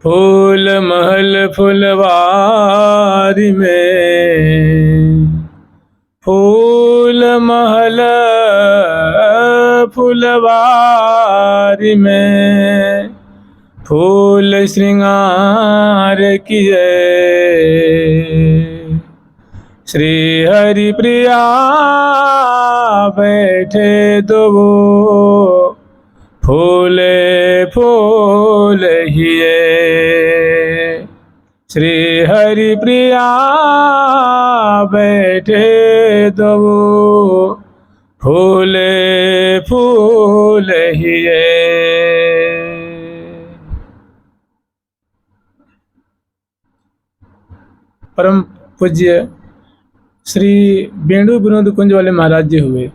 फूल महल फुलवारी में, फूल महल फुलवारी में, फूल श्रृंगार किए श्री हरि प्रिया बैठे दो फूले फूल हिए। श्री हरि प्रिया बैठे दो फूले फूल हिए। परम पूज्य श्री बेणु विनोद कुंज वाले महाराज जी हुए,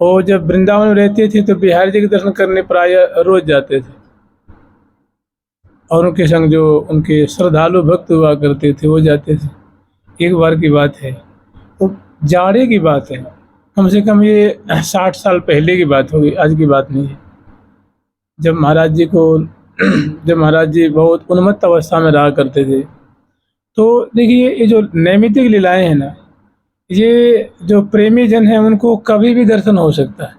और जब वृंदावन में रहते थे तो बिहारी जी के दर्शन करने प्राय रोज जाते थे, और उनके संग जो उनके श्रद्धालु भक्त हुआ करते थे वो जाते थे। एक बार की बात है, तो जाड़े की बात है, कम से कम ये 60 साल पहले की बात होगी, आज की बात नहीं है। जब महाराज जी बहुत उन्मत्त अवस्था में रहा करते थे, तो देखिए ये जो नैमित्तिक लीलाएं हैं ना, ये जो प्रेमी जन है उनको कभी भी दर्शन हो सकता है।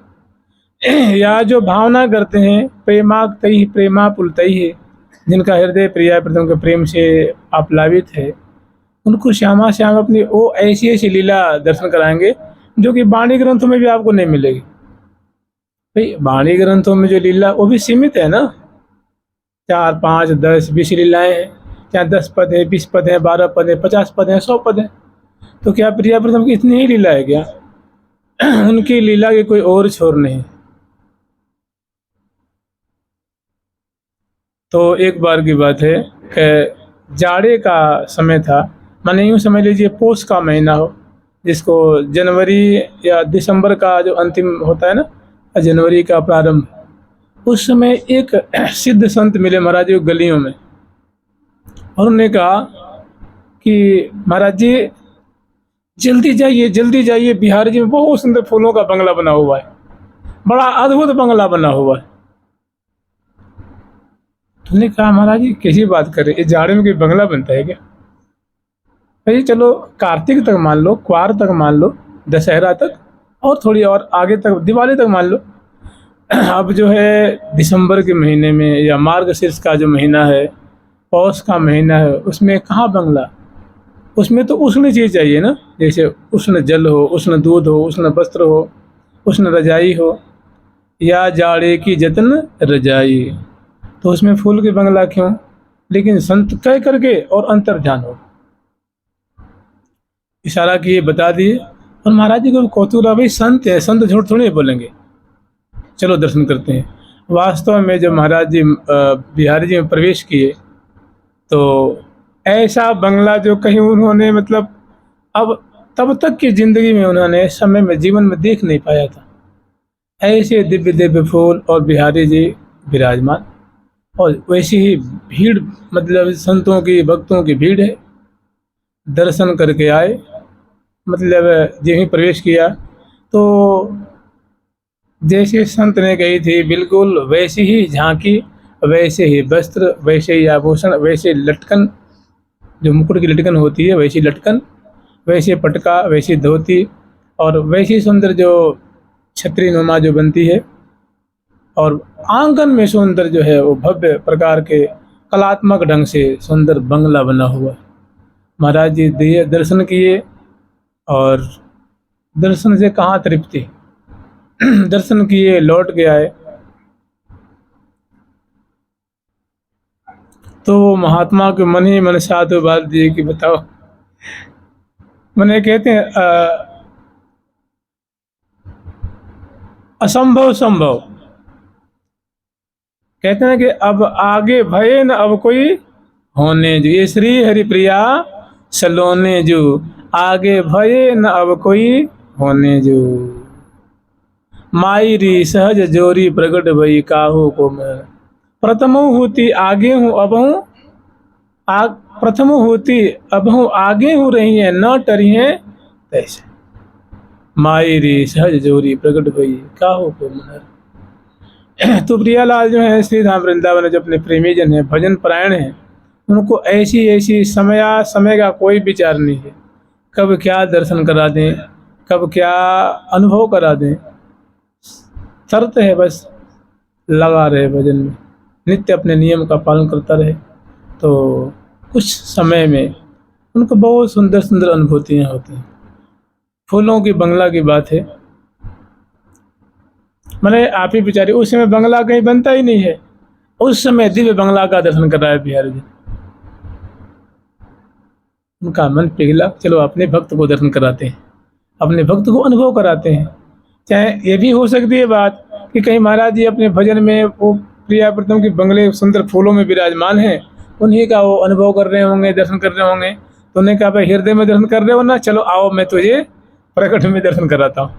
या जो भावना करते हैं प्रेमाक्तई प्रेमा पुलतई है, जिनका हृदय प्रिया प्रथम के प्रेम से आप्लावित है, उनको श्यामा श्याम अपनी वो ऐसी ऐसी लीला दर्शन कराएंगे जो कि वाणी ग्रंथों में भी आपको नहीं मिलेगी। भाई वाणी ग्रंथों में जो लीला वो भी सीमित है ना, 4, 5, 10, 20 लीलाएं हैं, क्या 10 पद है, 20 पद है, 12 पद है, 50 पद है, 100 पद है। तो क्या प्रिया प्रथम की इतनी ही लीला है क्या? उनकी लीला के कोई और छोर नहीं। तो एक बार की बात है कि जाड़े का समय था, माने यूँ समझ लीजिए पोष का महीना हो, जिसको जनवरी या दिसंबर का जो अंतिम होता है ना, जनवरी का प्रारंभ, उस समय एक सिद्ध संत मिले महाराज जी गलियों में, और उन्होंने कहा कि महाराज जी जल्दी जाइए, बिहार जी में बहुत सुंदर फूलों का बंगला बना हुआ है, बड़ा अद्भुत बंगला बना हुआ है। तुमने कहा महाराज जी कैसी बात कर रहे, इस जाड़े में कोई बंगला बनता है क्या? भाई चलो कार्तिक तक मान लो, क्वार तक मान लो, दशहरा तक, और थोड़ी और आगे तक दिवाली तक मान लो। अब जो है दिसंबर के महीने में या मार्गशीर्ष का जो महीना है, पौष का महीना है, उसमें कहाँ बंगला? उसमें तो उष्ण चीज़ चाहिए ना, जैसे उष्ण जल हो, उष्ण दूध हो, उष्ण वस्त्र हो, उष्ण रजाई हो, या जाड़े की जतन रजाई, तो उसमें फूल के बंगला क्यों? लेकिन संत कह करके और अंतर ध्यान हो, इशारा किए, बता दिए, और महाराज जी को कौतूक रहा, भाई संत है, संत झूठ थोड़ी बोलेंगे, चलो दर्शन करते हैं। वास्तव में जब महाराज जी बिहारी जी में प्रवेश किए तो ऐसा बंगला जो कहीं उन्होंने मतलब अब तब तक की जिंदगी में उन्होंने समय में जीवन में देख नहीं पाया था। ऐसे दिव्य दिव्य फूल और बिहारी जी विराजमान, और वैसी ही भीड़, मतलब संतों की भक्तों की भीड़ है। दर्शन करके आए, मतलब जो ही प्रवेश किया तो जैसे संत ने कही थी बिल्कुल वैसी ही झांकी, वैसे ही वस्त्र, वैसे ही आभूषण, वैसे लटकन, जो मुकुट की लटकन होती है वैसी लटकन, वैसे पटका, वैसी धोती, और वैसी सुंदर जो छतरी नुमा जो बनती है, और आंगन में सुंदर जो है वो भव्य प्रकार के कलात्मक ढंग से सुंदर बंगला बना हुआ। महाराज जी दिए दर्शन किए, और दर्शन से कहाँ तृप्ति, दर्शन किए लौट के आए तो महात्मा के मन ही मन साधु बात दिए कि बताओ, मैंने कहते हैं असंभव संभव, कहते हैं कि अब आगे भय न अब कोई होने जो, ये श्री हरिप्रिया सलोने जो, आगे भय न अब कोई होने जो, माई री सहज जोरी प्रगट भई काहू को मैं, प्रथम होती आगे हूँ अब हूँ प्रथम होती अब हूँ आगे हूँ रही है न टरी है तैसे, माई री सहज जोरी प्रगट भई काहू को मनर। तो प्रियालाल जो है श्री धाम वृंदावन जो अपने प्रेमी जन हैं, भजन परायण हैं, उनको ऐसी ऐसी समय का कोई विचार नहीं है, कब क्या दर्शन करा दें, कब क्या अनुभव करा दें। शर्त है बस लगा रहे भजन में, नित्य अपने नियम का पालन करता रहे, तो कुछ समय में उनको बहुत सुंदर सुंदर अनुभूतियाँ होती हैं। फूलों की बंगला की बात है, मैंने आप ही बेचारे, उस समय बंगला कहीं बनता ही नहीं है, उस समय दिव्य बंगला का दर्शन कर रहा है बिहारी जी। उनका मन पिघला, चलो अपने भक्त को दर्शन कराते हैं, अपने भक्त को अनुभव कराते हैं। चाहे ये भी हो सकती है बात कि कहीं महाराज जी अपने भजन में वो प्रिया प्रीतम के बंगले सुंदर फूलों में विराजमान हैं, उन्हीं का वो अनुभव कर रहे होंगे, दर्शन कर रहे होंगे, तो उन्हें कहा भाई हृदय में दर्शन कर रहे हो ना, चलो आओ मैं तुझे प्रकट में दर्शन कराता हूँ।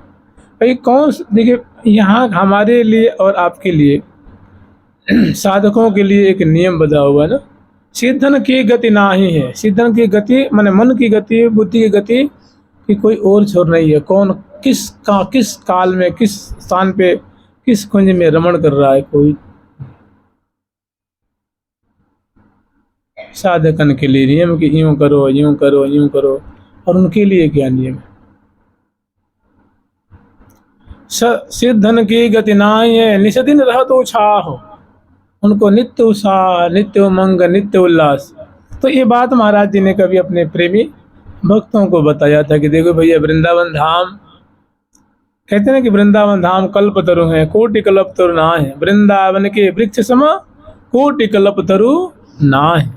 भाई कौन, देखिए यहाँ हमारे लिए और आपके लिए साधकों के लिए एक नियम बना हुआ है ना, सिद्धन की गति ना ही है। सिद्धन की गति माने मन की गति, बुद्धि की गति की कोई और छोर नहीं है। कौन किस काल में, किस स्थान पे, किस कुंज में रमण कर रहा है, कोई साधकन के लिए नियम कि यूं करो यूं करो यूं करो, और उनके लिए क्या नियम है। सिद्धन की गति नाई है, निष्दिन रह तो छाह, उनको नित्य उत्साह, नित्य उमंग, नित्य उल्लास। तो ये बात महाराज जी ने कभी अपने प्रेमी भक्तों को बताया था कि देखो भैया वृंदावन धाम, कहते हैं कि वृंदावन धाम कल्पतरु है, कोटि कल्प तरु ना है, वृंदावन के वृक्ष सम कोटि कल्प तरु ना है,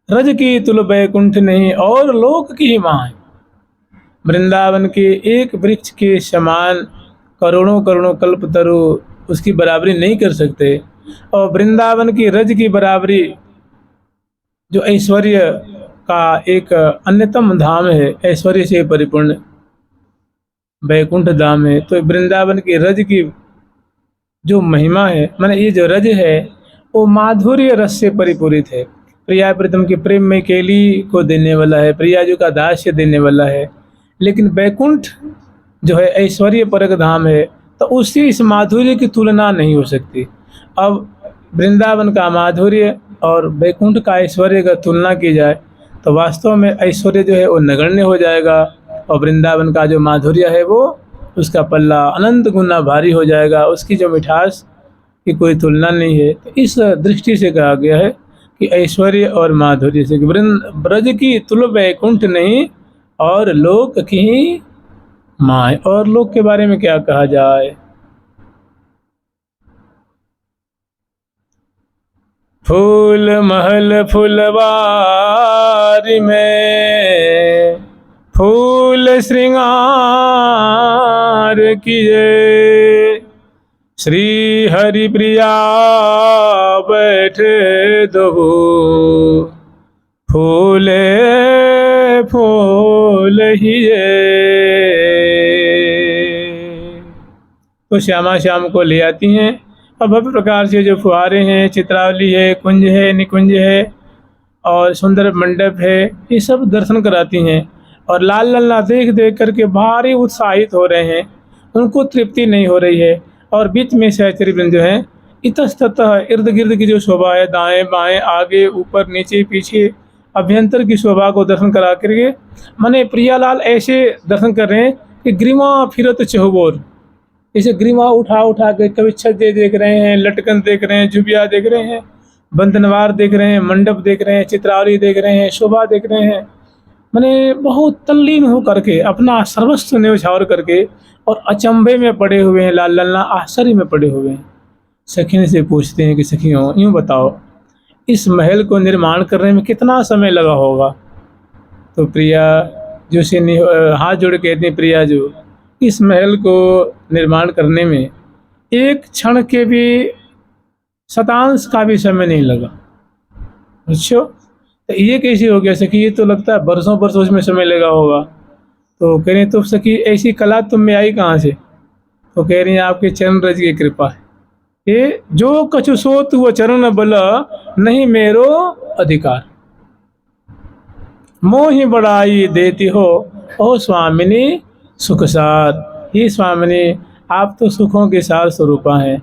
रज की तुल बैकुंठ नहीं और लोक की माँ है। वृंदावन के एक वृक्ष के समान करोड़ों करोड़ों कल्प तरु उसकी बराबरी नहीं कर सकते, और वृंदावन की रज की बराबरी जो ऐश्वर्य का एक अन्यतम धाम है, ऐश्वर्य से परिपूर्ण बैकुंठ धाम है। तो वृंदावन की रज की जो महिमा है, माने ये जो रज है वो माधुर्य रस से परिपूरित है, प्रिया प्रीतम के प्रेम में केली को देने वाला है, प्रियाजू का दास्य देने वाला है। लेकिन बैकुंठ जो है ऐश्वर्य परक धाम है, तो उससे इस माधुर्य की तुलना नहीं हो सकती। अब वृंदावन का माधुर्य और बैकुंठ का ऐश्वर्य का तुलना की जाए तो वास्तव में ऐश्वर्य जो है वो नगण्य हो जाएगा, और वृंदावन का जो माधुर्य है वो उसका पल्ला अनंत गुना भारी हो जाएगा, उसकी जो मिठास की कोई तुलना नहीं है। तो इस दृष्टि से कहा गया है कि ऐश्वर्य और माधुर्य से ब्रज की तुल बैकुंठ नहीं और लोक की माँ। और लोक के बारे में क्या कहा जाए, फूल महल फुलवारी में फूल श्रृंगार किए, श्री हरि प्रिया बैठे दो फूले फूल हिए। तो श्यामा श्याम को ले आती हैं, और भव्य प्रकार से जो फुहारे हैं, चित्रावली है, कुंज है, निकुंज है और सुंदर मंडप है, ये सब दर्शन कराती हैं। और लाल लल्ला देख देख करके भारी उत्साहित हो रहे हैं, उनको तृप्ति नहीं हो रही है। और बीच में सहचरी वृंद जो है इतस्ततः इर्द गिर्द की जो शोभा है, दाएं बाएं आगे ऊपर नीचे पीछे अभ्यंतर की शोभा को दर्शन करा करके माने प्रियालाल ऐसे दर्शन कर रहे हैं कि ग्रीवा फिरत चहुबोर, इसे ग्रीवा उठा उठा के कभी छज्जे देख रहे हैं, लटकन देख रहे हैं, जुबिया देख रहे हैं, बंधनवार देख रहे हैं, मंडप देख रहे हैं, चित्रावली देख रहे हैं, शोभा देख रहे हैं। मैंने बहुत तल्लीन हो करके अपना सर्वस्व न्यौछावर करके और अचंभे में पड़े हुए हैं, लाल लल्ला आश्चर्य में पड़े हुए हैं। सखी से पूछते हैं कि सखियों यूँ बताओ इस महल को निर्माण करने में कितना समय लगा होगा। तो प्रिया जो से हाथ जोड़ के कहती प्रिया जो इस महल को निर्माण करने में एक क्षण के भी शतांश का भी समय नहीं लगा। अच्छा तो ये कैसे हो गया सखी, ये तो लगता है बरसों बरसों उसमें समय लगा होगा। तो कह रही तो सखी ऐसी कला तुम में आई कहाँ से। तो कह रही हैं आपके चरण रज की कृपा है, ये जो कछु सोत वो चरण बल नहीं मेरो अधिकार, मोहि बड़ाई देती हो ओ स्वामिनी सुख सार। ये स्वामिनी आप तो सुखों के सार स्वरूपा हैं,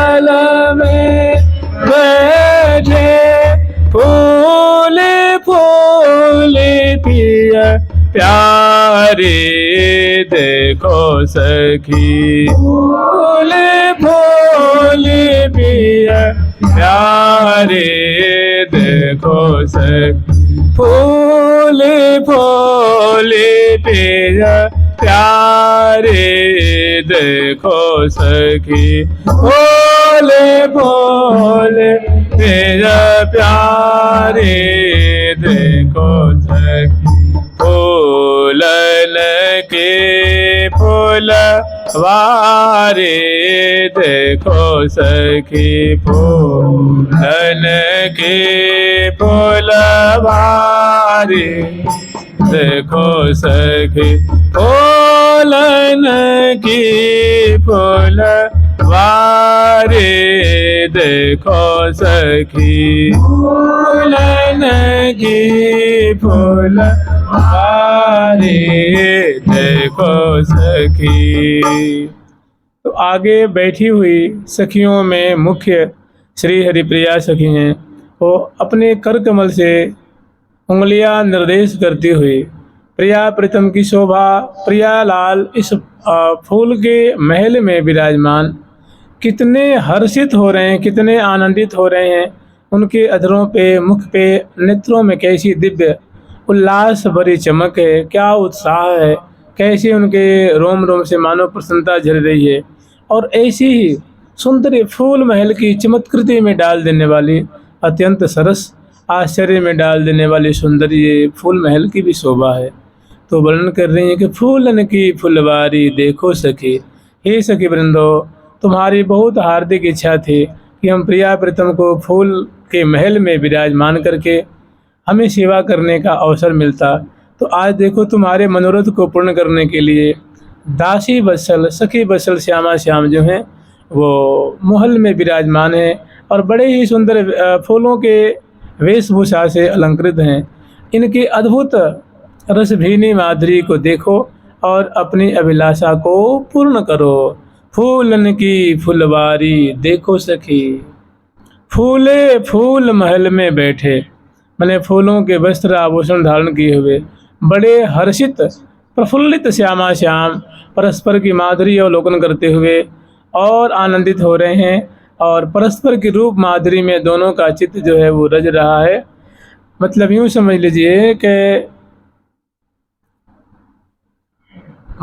प्यारे देखो सखी, फूल फूल पिया प्यारे देखो सखी, फूल फूल पिया प्यारे देखो सखी, फूल फूल पिया प्यारे देखो सखी, फूलन के फूलवारे देखो सखी, फूलन के फूलवारे देखो सखी, फूलन की फूलवारे देखो सखी, फूलन की फूलवारे देखो सखी। तो आगे बैठी हुई सखियों में मुख्य श्री हरिप्रिया सखी हैं। वो अपने कर कमल से उंगलियां निर्देश करती हुई प्रिया प्रीतम की शोभा, प्रियालाल इस फूल के महल में विराजमान कितने हर्षित हो रहे हैं, कितने आनंदित हो रहे हैं। उनके अधरों पे, मुख पे, नेत्रों में कैसी दिव्य उल्लास भरी चमक है, क्या उत्साह है, कैसे उनके रोम रोम से मानो प्रसन्नता झल रही है। और ऐसी ही सुंदर फूल महल की चमत्कृति में डाल देने वाली, अत्यंत सरस आश्चर्य में डाल देने वाली सुंदर ये फूल महल की भी शोभा है। तो वर्णन कर रही है कि फूलन की फुलवारी देखो सखी, हे सखी वृंदो, तुम्हारी बहुत हार्दिक इच्छा थी कि हम प्रिया प्रीतम को फूल के महल में विराजमान करके हमें सेवा करने का अवसर मिलता। तो आज देखो तुम्हारे मनोरथ को पूर्ण करने के लिए दासी बत्सल, सखी बत्सल श्यामा श्याम जो हैं वो महल में विराजमान हैं और बड़े ही सुंदर फूलों के वेशभूषा से अलंकृत हैं। इनकी अद्भुत रसभीनी माधुरी को देखो और अपनी अभिलाषा को पूर्ण करो। फूलन की फुलवारी देखो सखी, फूले फूल महल में बैठे, मैंने फूलों के वस्त्र आभूषण धारण किए हुए बड़े हर्षित प्रफुल्लित श्यामा श्याम परस्पर की माधुरी अवलोकन करते हुए और आनंदित हो रहे हैं और परस्पर की रूप माधुरी में दोनों का चित्त जो है वो रज रहा है। मतलब यूं समझ लीजिए कि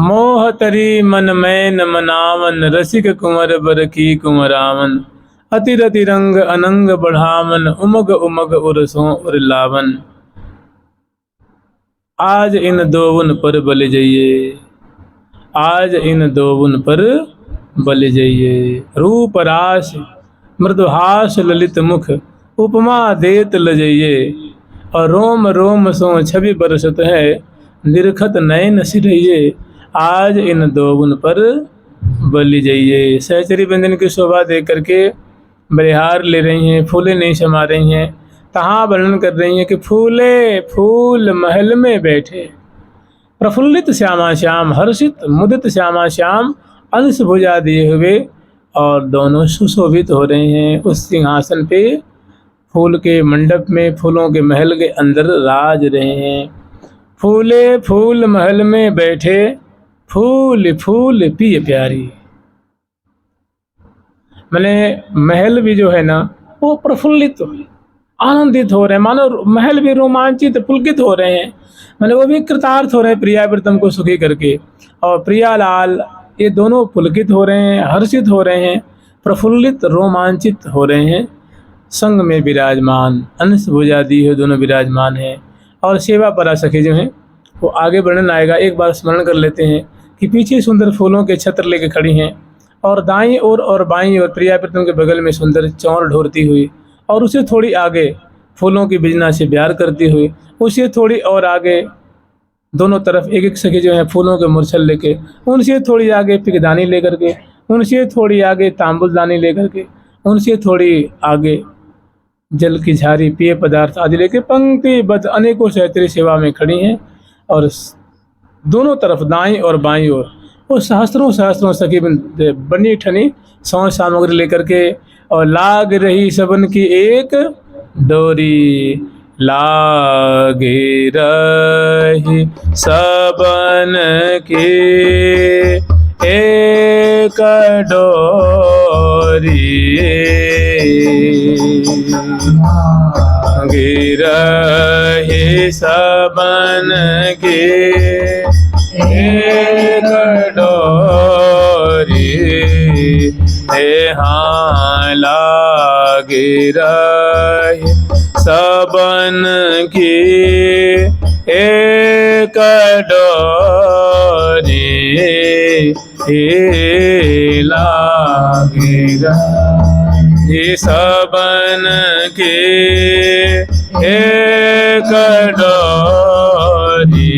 मोहतरी मन मैन मनावन, रसिक कुंवर बर की कुंवरावन, अतिरति रंग अनंग बढ़ावन, उमग उमग उरसों उरलावन। आज इन दोवन पर बल जाइए, आज इन दोवन पर बल जाइए। रूप रास मृदुहास ललित मुख, उपमा देत लजइये, और रोम रोम सो छवि बरसत है, निरखत नयन सिरइये। आज इन दोवन पर बलि जाइए। सहचरी बंधन की शोभा देख करके बलिहार ले रही हैं, फूले नहीं समा रही हैं। तहाँ वर्णन कर रही हैं कि फूले फूल महल में बैठे, प्रफुल्लित श्यामा श्याम, हर्षित मुदित श्यामा श्याम अंश भुजा दिए हुए और दोनों सुशोभित हो रहे हैं उस सिंहासन पे, फूल के मंडप में, फूलों के महल के अंदर राज रहे हैं। फूले फूल महल में बैठे, फूल फूल पिय प्यारी। मैंने महल भी जो है ना वो प्रफुल्लित आनंदित हो रहे हैं, मानो महल भी रोमांचित पुलकित हो रहे हैं। मैंने वो भी कृतार्थ हो रहे हैं प्रिया प्रीतम को सुखी करके, और प्रियालाल ये दोनों पुलकित हो रहे हैं, हर्षित हो रहे हैं, प्रफुल्लित रोमांचित हो रहे हैं। संग में विराजमान, अंश भुजा दी है, दोनों विराजमान हैं। और सेवा परा सखी जो हैं वो आगे वर्णन आएगा। एक बार स्मरण कर लेते हैं कि पीछे सुंदर फूलों के छत्र लेके खड़ी हैं और दाईं ओर और बाईं ओर प्रिया प्रीतम के बगल में सुंदर चौर ढोरती हुई, और उसे थोड़ी आगे फूलों की बिजना से प्यार करती हुई, उसे थोड़ी और आगे दोनों तरफ एक एक सखी जो है फूलों के मुरछल लेके, उनसे थोड़ी आगे पिकदानी लेकर के, उनसे थोड़ी आगे तांबुलदानी लेकर के, उनसे थोड़ी आगे जल की झारी, पेय पदार्थ आदि लेके पंक्तिबद्ध अनेकों सहचरी सेवा में खड़ी हैं। और दोनों तरफ दाईं और बाईं ओर वो सहस्त्रों सहस्त्रों सखी बनी ठनी सौ सामग्री लेकर के, और लाग रही सबन की एक डोरी, लागे रही सबन के एक डोरी, गिर रही सबन के एक डोरी, हाँ लागे रही सबन की एक डोरी, लागे रही सबन की एक डोरी।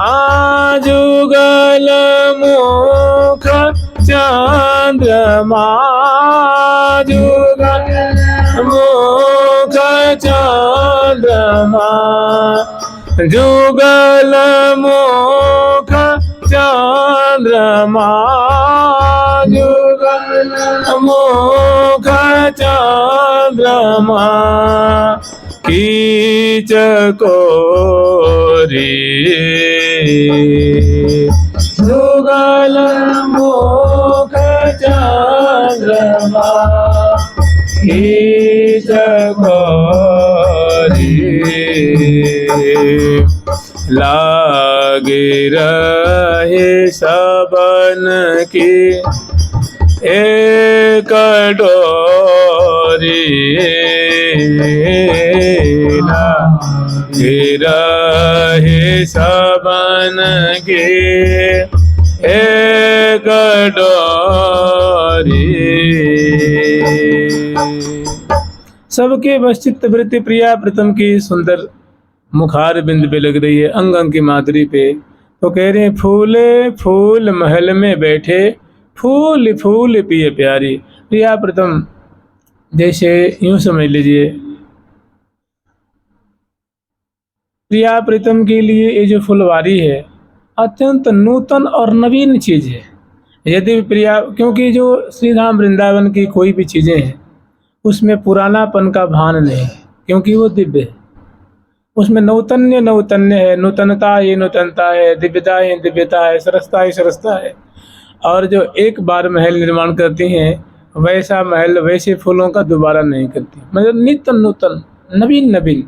आजुगल मुख चंद्रमा, जुगल मुख चंद्रमा, जुगल मुख चंद्रमा, जुगल मुख चंद्रमा, कीच कोरी, जुगल मुख चंद्रमा, कीच कोरी, लागे रहे सबन की एक डोरी, लागे रहे सबन की एक डोरी। सबके बस चित्त वृत्ति प्रिया प्रीतम की सुंदर मुखार बिंद पे लग रही है, अंग अंग की माधुरी पे। तो कह रहे हैं फूले फूल महल में बैठे, फूल फूल पिए प्यारी। प्रिया प्रीतम जैसे यूं समझ लीजिए, प्रिया प्रीतम के लिए ये जो फुलवारी है अत्यंत नूतन और नवीन चीज है। यदि प्रिया, क्योंकि जो श्रीधाम वृंदावन की कोई भी चीजें हैं उसमें पुरानापन का भान नहीं, क्योंकि वो दिव्य है। उसमें नौतन्य नौतन्य है, नूतनता ही नूतनता है, दिव्यता ही दिव्यता है, सरसता ही सरसता है। और जो एक बार महल निर्माण करती हैं वैसा महल वैसे फूलों का दोबारा नहीं करती, मतलब नित्य नूतन नवीन नवीन।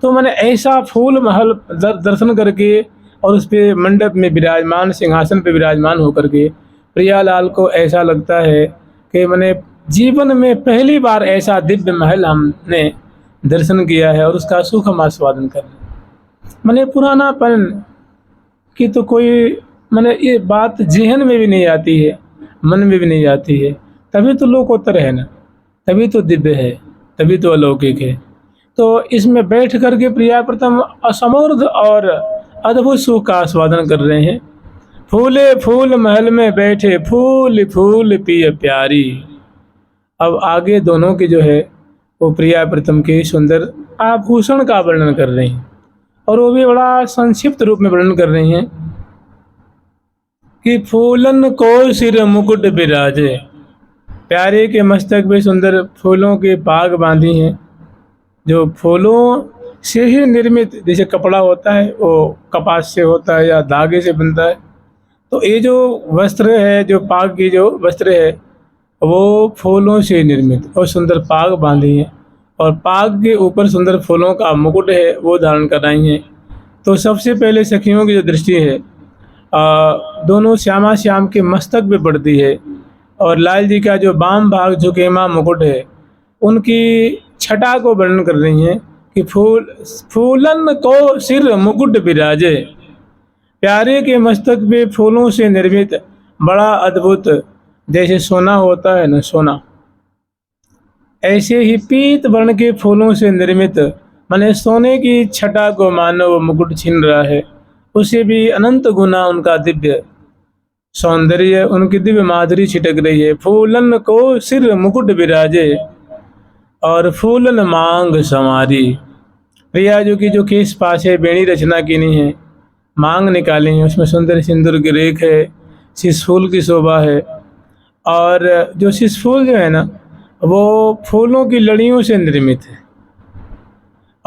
तो मैंने ऐसा फूल महल दर्शन करके और उस पे मंडप में विराजमान, सिंहासन पे विराजमान होकर के प्रियालाल को ऐसा लगता है कि मैंने जीवन में पहली बार ऐसा दिव्य महल हमने दर्शन किया है और उसका सुख हम आस्वादन कर रहे हैं। मैंने पुरानापन की तो कोई मैंने ये बात जहन में भी नहीं आती है, मन में भी नहीं आती है। तभी तो लोकोत्तर है ना, तभी तो दिव्य है, तभी तो अलौकिक है। तो इसमें बैठ करके प्रिया प्रीतम असमूर्ध और अद्भुत सुख का आस्वादन कर रहे हैं। फूले फूल महल में बैठे, फूल फूल पिए प्यारी। अब आगे दोनों की जो है वो प्रिया प्रीतम के सुंदर आभूषण का वर्णन कर रहे हैं, और वो भी बड़ा संक्षिप्त रूप में वर्णन कर रहे हैं कि फूलन को सिर मुकुट विराजे। प्यारे के मस्तक में सुंदर फूलों के बाग बांधी हैं, जो फूलों से ही निर्मित, जैसे कपड़ा होता है वो कपास से होता है या धागे से बनता है। तो ये जो वस्त्र है, जो पाग की जो वस्त्र है वो फूलों से निर्मित, और सुंदर पाग बांधी है और पाग के ऊपर सुंदर फूलों का मुकुट है वो धारण कराई हैं। तो सबसे पहले सखियों की जो दृष्टि है दोनों श्यामा श्याम के मस्तक पे पड़ती है, और लाल जी का जो बाम भाग झुकेमा मुकुट है उनकी छटा को वर्णन कर रही हैं कि फूलन को सिर मुकुट विराजे। प्यारे के मस्तक पे फूलों से निर्मित बड़ा अद्भुत, जैसे सोना होता है ना सोना, ऐसे ही पीत वर्ण के फूलों से निर्मित माने सोने की छटा को मानव मुकुट छीन रहा है। उसे भी अनंत गुना उनका दिव्य सौंदर्य, उनकी दिव्य माधुरी छिटक रही है। फूलन को सिर मुकुट विराजे और फूलन मांग संवारी। प्रिया जो की जो केश पास है, बेणी रचना की नहीं है, मांग निकाली है, उसमें सुंदर सिंदूर की रेख है, शिशफूल की शोभा है। और जो शिशफूल जो है ना वो फूलों की लड़ियों से निर्मित है,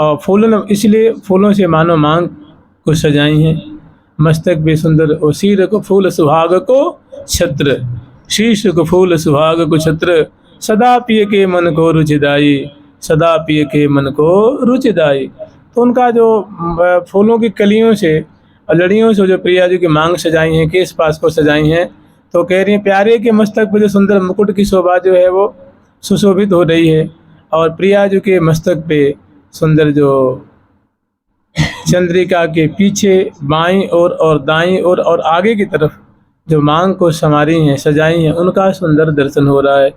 और फूलन इसलिए फूलों से मानो मांग को सजाई हैं। मस्तक भी सुंदर और सिर को फूल सुहाग को छत्र, शीश को फूल सुहाग को छत्र, सदा पिय के मन को रुचिदाई, सदा पिय के मन को रुचिदाई। तो उनका जो फूलों की कलियों से और लड़ियों से जो प्रिया जी की मांग सजाई हैं, केस पास को सजाई हैं, तो कह रही हैं प्यारे के मस्तक पर जो सुंदर मुकुट की शोभा जो है वो सुशोभित हो रही है, और प्रिया जी के मस्तक पे सुंदर जो चंद्रिका के पीछे बाईं ओर और दाईं ओर और आगे की तरफ जो मांग को संवारी हैं, सजाई हैं, उनका सुंदर दर्शन हो रहा है।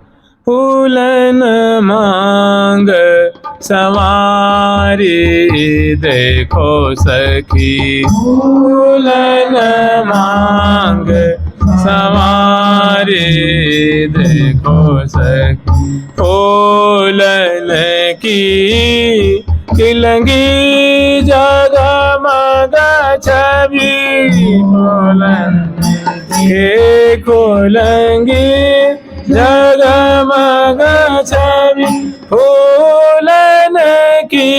फूलन मांग संवारी देखो सखी, फूलन मांग संवारी देखो सखी, फूलन की खिलंगी जगमग छवि, फूलन के खोलंगी जगमग छवि, फूलन की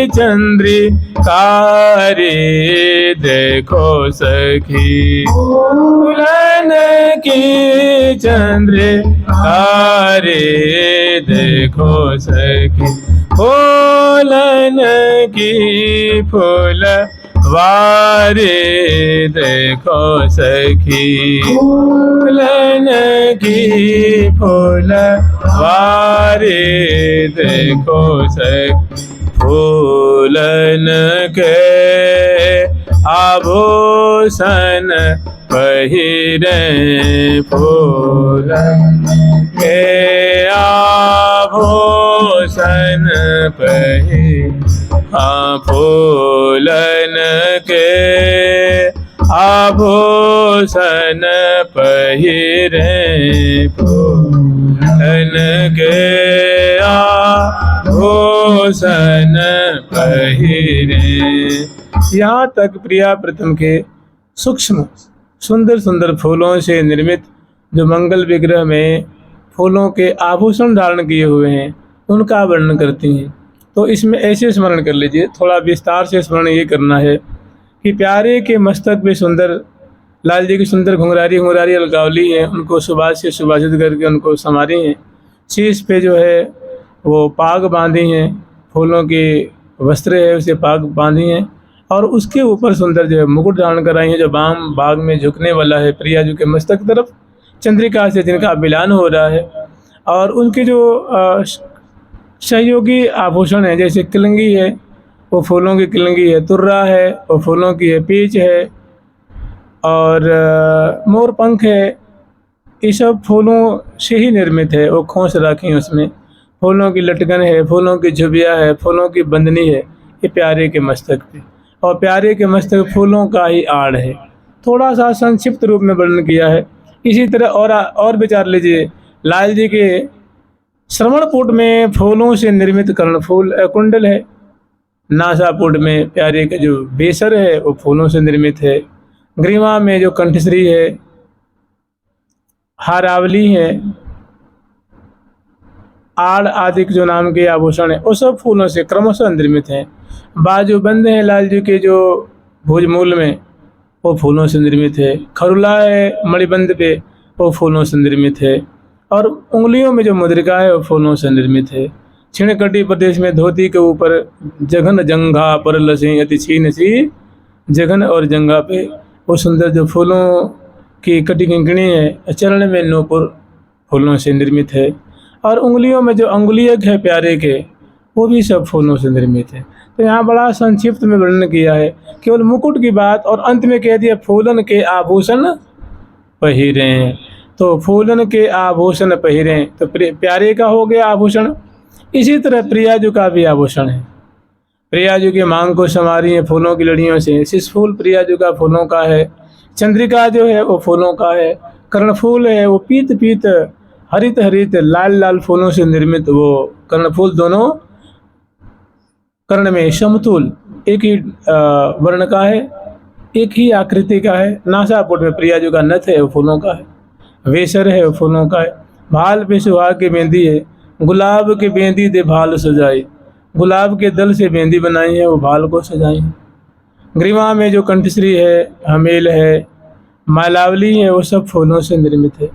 चंद्रिका रे देखो सखी, फूलन की चंद्रिका रे देखो सखी, फूलन की फूल वारे देखो सखी, फूलन की फूल वारे देखो सखी, फूलन के आभूषण पहिरे, फूलन के आभूषण पहिरे, हाँ फूलन के आभूषण पहिरे, फूलन के आभूषण पहिरे। यहाँ तक प्रिया प्रथम के सूक्ष्म सुंदर सुंदर फूलों से निर्मित जो मंगल विग्रह में फूलों के आभूषण धारण किए हुए हैं उनका वर्णन करती हैं। तो इसमें ऐसे स्मरण कर लीजिए, थोड़ा विस्तार से स्मरण ये करना है कि प्यारे के मस्तक पे सुंदर लाल जी की सुंदर घुंघरारी अलगावली है, उनको सुभाष से सुभाषित करके उनको संवारी हैं। शीश पे जो है वो पाग बांधी हैं, फूलों के वस्त्र है उसे पाग बांधी हैं, और उसके ऊपर सुंदर जो है मुकुट धारण कराई है जो बाम बाग में झुकने वाला है प्रिया जी के मस्तक तरफ, चंद्रिका से जिनका मिलान हो रहा है। और उनके जो सहयोगी आभूषण है, जैसे किलंगी है वो फूलों की किलंगी है, तुर्रा है वो फूलों की है, पीच है और मोर पंख है, ये सब फूलों से ही निर्मित है। वो खोंस राखी है, उसमें फूलों की लटकन है, फूलों की झुबिया है, फूलों की बंदनी है, ये प्यारे के मस्तक पे। और प्यारे के मस्तक फूलों का ही आड़ है। थोड़ा सा संक्षिप्त रूप में वर्णन किया है। इसी तरह और विचार लीजिए, लाल जी के श्रवणपुट में फूलों से निर्मित कर्णफूल कुंडल है, नासापुट में प्यारे का जो बेसर है वो फूलों से निर्मित है, ग्रीवा में जो कंठश्री है, हारावली है, आड़ आदि जो नाम के आभूषण है वो सब फूलों से क्रमशः निर्मित हैं। बाजूबंद है लाल जी के जो भुजमूल में वो फूलों से निर्मित है, खरुला है मणिबंध पे वो फूलों से निर्मित है, और उंगलियों में जो मुद्रिका है वो फूलों से निर्मित है। छिणकटी प्रदेश में धोती के ऊपर जघन जंघा पर लसी अति छीन सी, जघन और जंघा पे वो सुंदर जो फूलों की कटी किंकणी है, चरण में नूपुर फूलों से निर्मित है, और उंगलियों में जो अंगुलियक है प्यारे के वो भी सब फूलों से निर्मित है। तो यहाँ बड़ा संक्षिप्त में वर्णन किया है केवल मुकुट की बात, और अंत में कह दिया फूलन के आभूषण पहिरें। तो फूलन के आभूषण पहिरें तो प्यारे का हो गया आभूषण। इसी तरह प्रियाजू का भी आभूषण है। प्रियाजू की मांग को संवारी है फूलों की लड़ियों से। शिशफूल प्रियाजू का फूलों का है, चंद्रिका जो है वो फूलों का है, कर्णफूल है वो पीत पीत हरित हरित लाल लाल फूलों से निर्मित वो कर्णफूल दोनों कर्ण में समतुल एक ही वर्ण का है, एक ही आकृति का है। नासापुट में प्रियाजू का नथ है वो फूलों का है, वेसर है वो फूलों का है, भाल पे सुहाग की मेहंदी है, गुलाब की मेहंदी दे भाल सजाई, गुलाब के दल से मेहंदी बनाई है, वो भाल को सजाई है। ग्रीवा में जो कंठश्री है, हमेल है, मालावली है, वो सब फूलों से निर्मित है।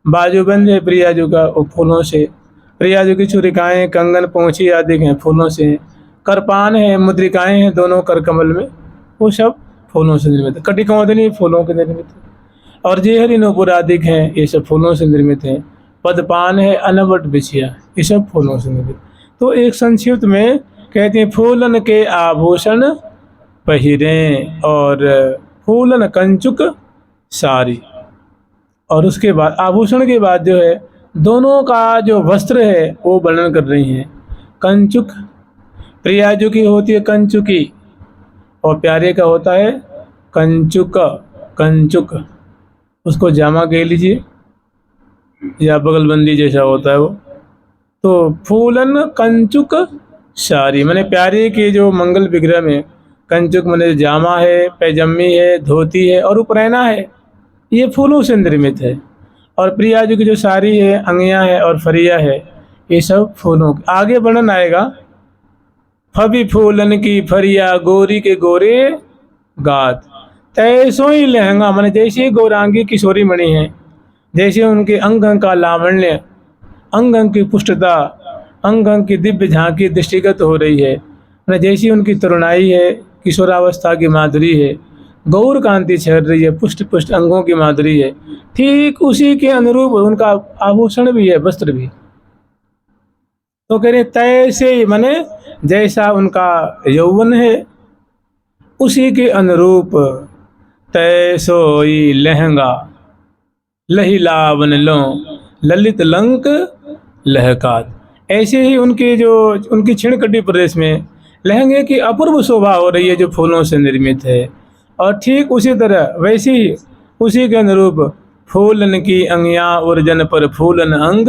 बाजूबंद है प्रियाजू का, वो फूलों से। प्रियाजू की छुरिकाएँ, कंगन, पोंछी आदि हैं फूलों से। करपान है, मुद्रिकाएँ हैं दोनों कर कमल में, वो सब फूलों से निर्मित है। कटिकौंदनी फूलों के निर्मित है। और जेहरी नूपुर आदि हैं, ये सब फूलों से निर्मित हैं। पदपान है, अनवट बिछिया, ये सब फूलों से निर्मित। तो एक संक्षिप्त में कहते हैं, फूलन के आभूषण पहिरें और फूलन कंचुक सारी। और उसके बाद आभूषण के बाद जो है, दोनों का जो वस्त्र है वो वर्णन कर रही हैं। कंचुक, प्रियाजू की होती है कंचुकी, और प्यारे का होता है कंचुक। कंचुक उसको जामा कह लीजिए, या बगलबंदी जैसा होता है वो। तो फूलन कंचुक सारी, मैंने प्यारे के जो मंगल विग्रह में कंचुक मैंने जामा है, पैजम्मी है, धोती है और उपरैना है, ये फूलों से निर्मित है। और प्रियाजू की जो साड़ी है, अंगिया है और फरिया है, ये सब फूलों। आगे वर्णन आएगा, फबी फूलन की फरिया गोरी के गोरे गात। तैसो ही लहंगा, मैंने जैसे गौरांगी किशोरी मणि है, जैसे उनके अंग अंग का लावण्य, अंग अंग की पुष्टता, अंग अंग की दिव्य झांकी दृष्टिगत हो रही है, मैंने जैसी उनकी तरुणाई है, किशोरावस्था की माधुरी है, गौर कांति छर रही है, पुष्ट पुष्ट अंगों की माधुरी है, ठीक उसी के अनुरूप उनका आभूषण भी है, वस्त्र भी। तो कह रहे तैसे, माने जैसा उनका यौवन है उसी के अनुरूप, तैसोई लहंगा लही लावन लो ललित लंक लहकात। ऐसे ही उनके जो उनकी छिणकटी प्रदेश में लहंगे की अपूर्व शोभा हो रही है, जो फूलों से निर्मित है। और ठीक उसी तरह वैसी ही उसी के अनुरूप फूलन की अंगियाँ उर्जन पर फूलन अंग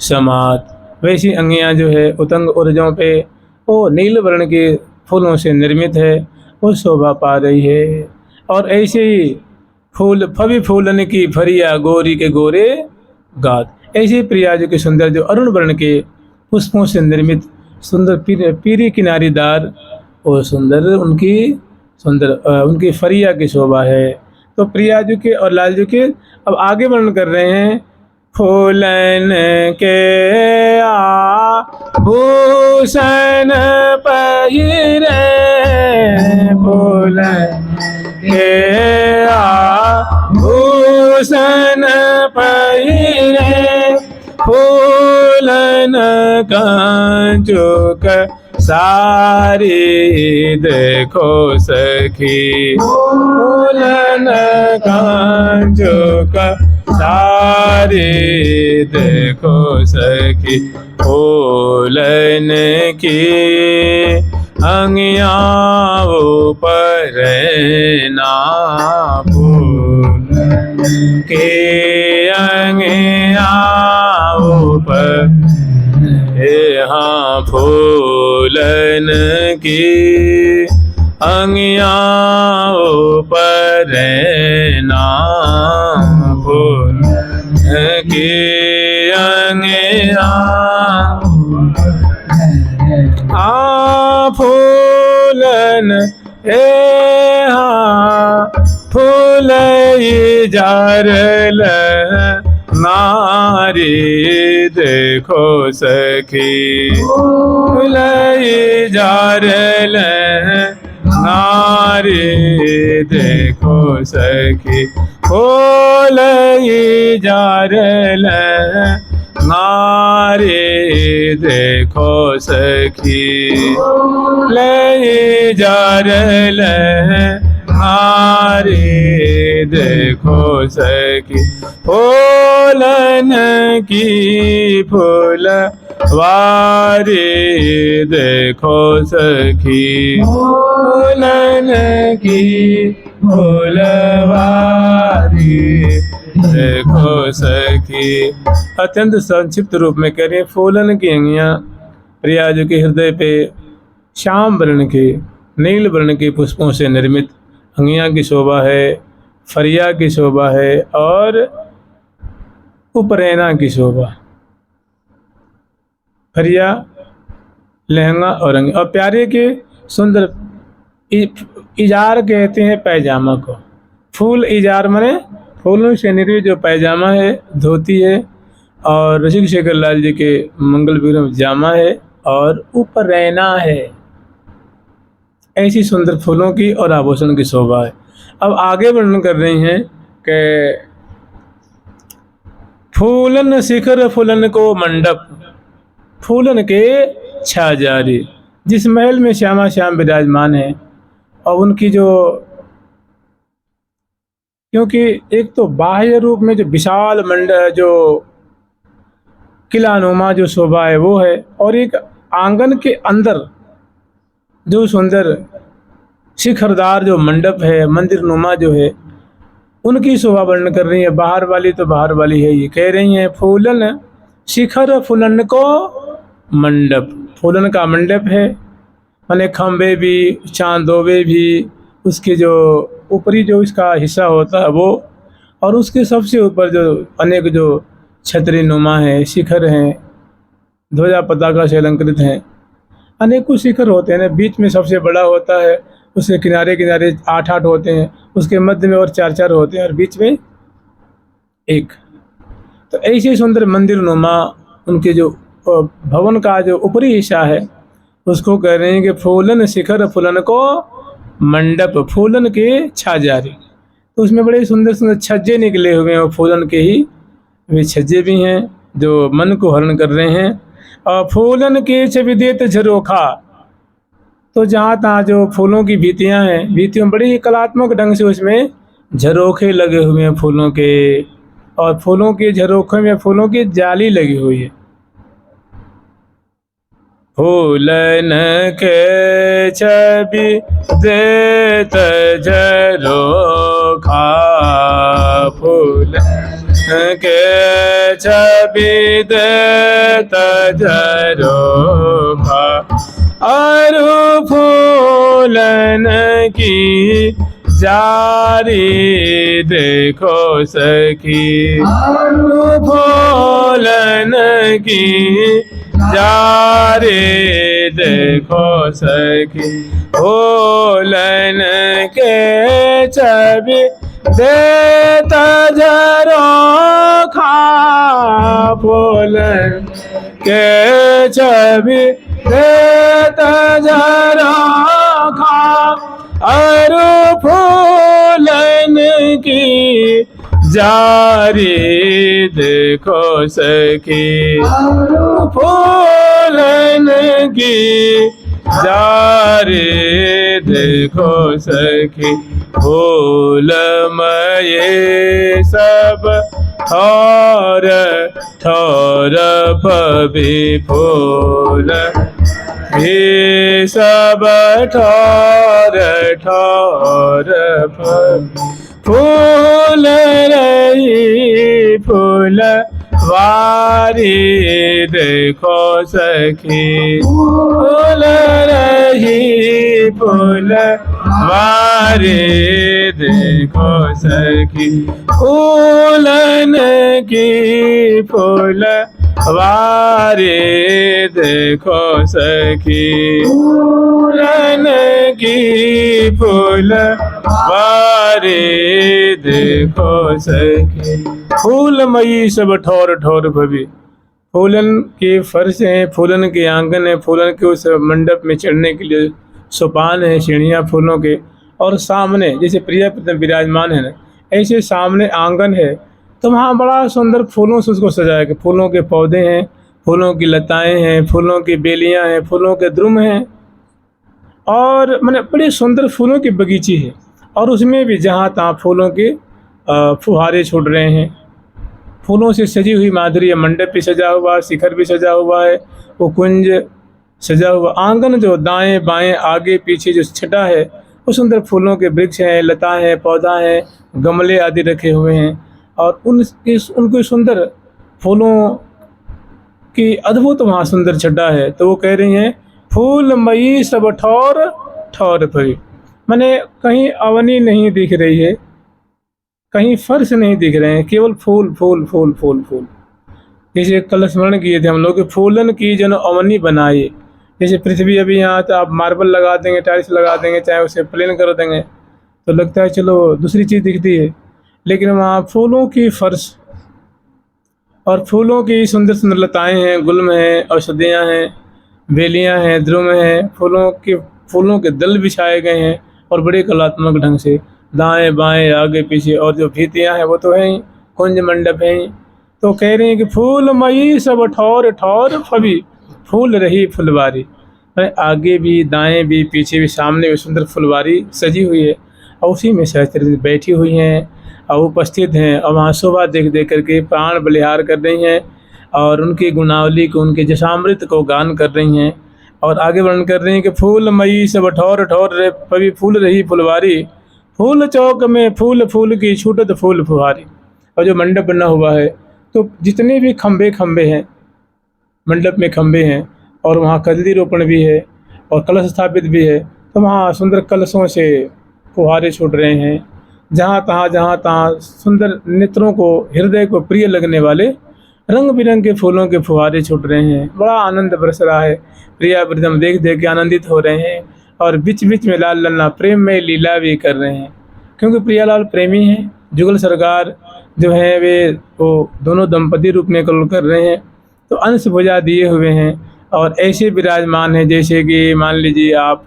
समात, वैसी अंगियाँ जो है उतंग उर्जों पे वो नील वर्ण के फूलों से निर्मित है, वो शोभा पा रही है। और ऐसे ही फूल फबी फूलन की फरिया गोरी के गोरे गात, ऐसे प्रियाजू के सुंदर जो अरुण वर्ण के पुष्पों से निर्मित सुंदर पीरी किनारीदार और सुंदर उनकी फरिया की शोभा है। तो प्रियाजू के और लालजू के अब आगे वर्णन कर रहे हैं, फूलन के आभूषण पहिरे, फूलन के आभूषण पहिरे, फूलन कंचुक सारी देखो सखी, फूलन कंचुक सारी देखो सखी, फूलन की अंगिया ऊपर ना, फूलन के अंगिया ऊपर, यहाँ फूलन की अंगिया ऊपर ना, फूलन की अंगिया फूलन फूल जारल नारी देखो सखी, फूल जारल नारी देखो सखी, फूल जारल नारी देखो सखी, ले जारल नारी देखो सखी, फूलन की फूल वारी देखो सखी, फूलन की फूल वारी देखो सखी। अत्यंत संक्षिप्त रूप में कह रहे हैं, फूलन की अंगियाँ प्रियाजू के हृदय पे श्याम वर्ण के नील वर्ण के पुष्पों से निर्मित अंगियाँ की शोभा है, फरिया की शोभा है और उपरैना की शोभा। फरिया लहंगा और अंगी। और प्यारे के सुंदर इजार कहते हैं पैजामा को। फूल इजार मने फूलों से निर्मित जो पैजामा है, धोती है, और रसिक शेखर लाल जी के मंगल विग्रह जामा है, और ऊपर रहना है। ऐसी सुंदर फूलों की और आभूषण की शोभा है। अब आगे वर्णन कर रही हैं कि फूलन शिखर फूलन को मंडप, फूलन के छाजारी। जिस महल में श्यामा श्याम विराजमान है, और उनकी जो, क्योंकि एक तो बाह्य रूप में जो विशाल मंडप, जो किलानुमा जो शोभा है वो है, और एक आंगन के अंदर जो सुंदर शिखरदार जो मंडप है, मंदिर नुमा जो है, उनकी शोभा वर्णन कर रही है। बाहर वाली तो बाहर वाली है, ये कह रही हैं फूलन शिखर फूलन को मंडप। फूलन का मंडप है, माने खम्भे भी, चांदोवे भी, उसके जो ऊपरी जो इसका हिस्सा होता है वो, और उसके सबसे ऊपर जो अनेक जो छतरी नुमा है, शिखर हैं, ध्वजा पताका से अलंकृत हैं। अनेकों शिखर होते हैं ना, बीच में सबसे बड़ा होता है, उसके किनारे किनारे 8-8 होते हैं, उसके मध्य में और 4-4 होते हैं, और बीच में एक। तो ऐसे सुंदर मंदिर नुमा उनके जो भवन का जो ऊपरी हिस्सा है, उसको कह रहे हैं कि फूलन शिखर फूलन को मंडप, फूलन के छाजारी। तो उसमें बड़े सुंदर सुंदर छज्जे निकले हुए हैं, और फूलन के ही वे छज्जे भी हैं जो मन को हरण कर रहे हैं। और फूलन के छविदेत झरोखा, तो जहाँ तहाँ जो फूलों की भीतियाँ हैं, भीतियों में बड़ी कलात्मक ढंग से उसमें झरोखे लगे हुए हैं फूलों के, और फूलों के झरोखे में फूलों की जाली लगी हुई है। फूलन के छवि देत झरोखा, फूलन के छवि देत झरोखा, और फूलन की जारी देखो सखी, फूलन की जारी देखो सखी, फूलन के छवि देता झरोखा, फूलन के छवि देता झरोखा, और फूलन की जारी देखो सखी, फूलन की जारी देखो सखी, फूलमय सब ठौर ठौर फबी, फूल भी सब ठौर ठौर फबी, फूल रही फूल वारी देखो सखी, फूल रही फूल वारी देखो सखी, फूलन की फूल वारी देखो सखी, फूलन की फूल वारी देखो सखी, फूलमयी सब ठौर ठौर भवी। फूलन के फर्श हैं, फूलन के आंगन है, फूलन के उस मंडप में चढ़ने के लिए सोपान है, सीढ़ियाँ फूलों के, और सामने जैसे प्रिया विराजमान है ना, ऐसे सामने आंगन है, तो वहाँ बड़ा सुंदर फूलों से उसको सजाया गया। फूलों के पौधे हैं, फूलों की लताएं हैं, फूलों की बेलियां हैं, फूलों के द्रुम हैं, और मैंने बड़ी सुंदर फूलों की बगीची है, और उसमें भी जहाँ तहाँ फूलों के फुहारे छूट रहे हैं। फूलों से सजी हुई माधुरी, मंडप भी सजा हुआ, शिखर भी सजा हुआ है, वो कुंज सजा हुआ, आंगन जो दाएं बाएं आगे पीछे जो छटा है वो सुंदर फूलों के वृक्ष हैं, लता है, पौधा है, गमले आदि रखे हुए हैं, और उनके सुंदर फूलों की अद्भुत वहाँ सुंदर छटा है। तो वो कह रही हैं फूलमयी सब ठौर ठौर भरी, माने कहीं अवनी नहीं दिख रही है, कहीं फर्श नहीं दिख रहे हैं, केवल फूल फूल फूल फूल फूल। जैसे कल स्मरण किए थे हम लोग, फूलन की जन अवनी बनाए, जैसे पृथ्वी अभी यहाँ तो आप मार्बल लगा देंगे, टाइल्स लगा देंगे, चाहे उसे प्लेन कर देंगे तो लगता है चलो दूसरी चीज़ दिखती है, लेकिन वहाँ फूलों की फर्श और फूलों की सुंदर सुंदर लताएँ हैं, गुल्म हैं, औषधियाँ हैं, बेलियाँ हैं, द्रुम हैं, फूलों के दल बिछाए गए हैं और बड़े कलात्मक ढंग से दाएं बाएं आगे पीछे, और जो भीतियाँ हैं वो तो है ही, कुंज मंडप है ही। तो कह रहे हैं कि फूलमयी सब ठौर ठौर फबी, फूल रही फुलवारी। अरे आगे भी दाएं भी पीछे भी सामने भी सुंदर फुलवारी सजी हुई है और उसी में सहस्त्र बैठी हुई हैं और उपस्थित हैं और वहाँ शोभा देख देख करके प्राण बलिहार कर रही हैं और उनकी गुणावली को, उनके जशामृत को गान कर रही हैं और आगे वर्णन कर रही हैं कि फूलमयी सब ठौर ठौर रे पवी, फूल रही फुलवारी, फूल चौक में फूल फूल की छूटत फूल फुहारी। और जो मंडप बना हुआ है तो जितने भी खम्भे हैं, मंडप में खम्भे हैं और वहाँ कजली रोपण भी है और कलश स्थापित भी है, तो वहाँ सुंदर कलशों से फुहारे छूट रहे हैं। जहाँ तहाँ सुंदर नेत्रों को, हृदय को प्रिय लगने वाले रंग बिरंगे फूलों के फुहारे छूट रहे हैं। बड़ा आनंद बरस रहा है, प्रिया वृद्धम देख देख के आनंदित हो रहे हैं और बीच बीच में लाल लल्ला प्रेम में लीला भी कर रहे हैं, क्योंकि प्रियालाल प्रेमी हैं। जुगल सरकार जो है वे वो दोनों दंपति रूप में कल कर रहे हैं, तो अंश भुजा दिए हुए हैं और ऐसे विराजमान हैं जैसे कि मान लीजिए आप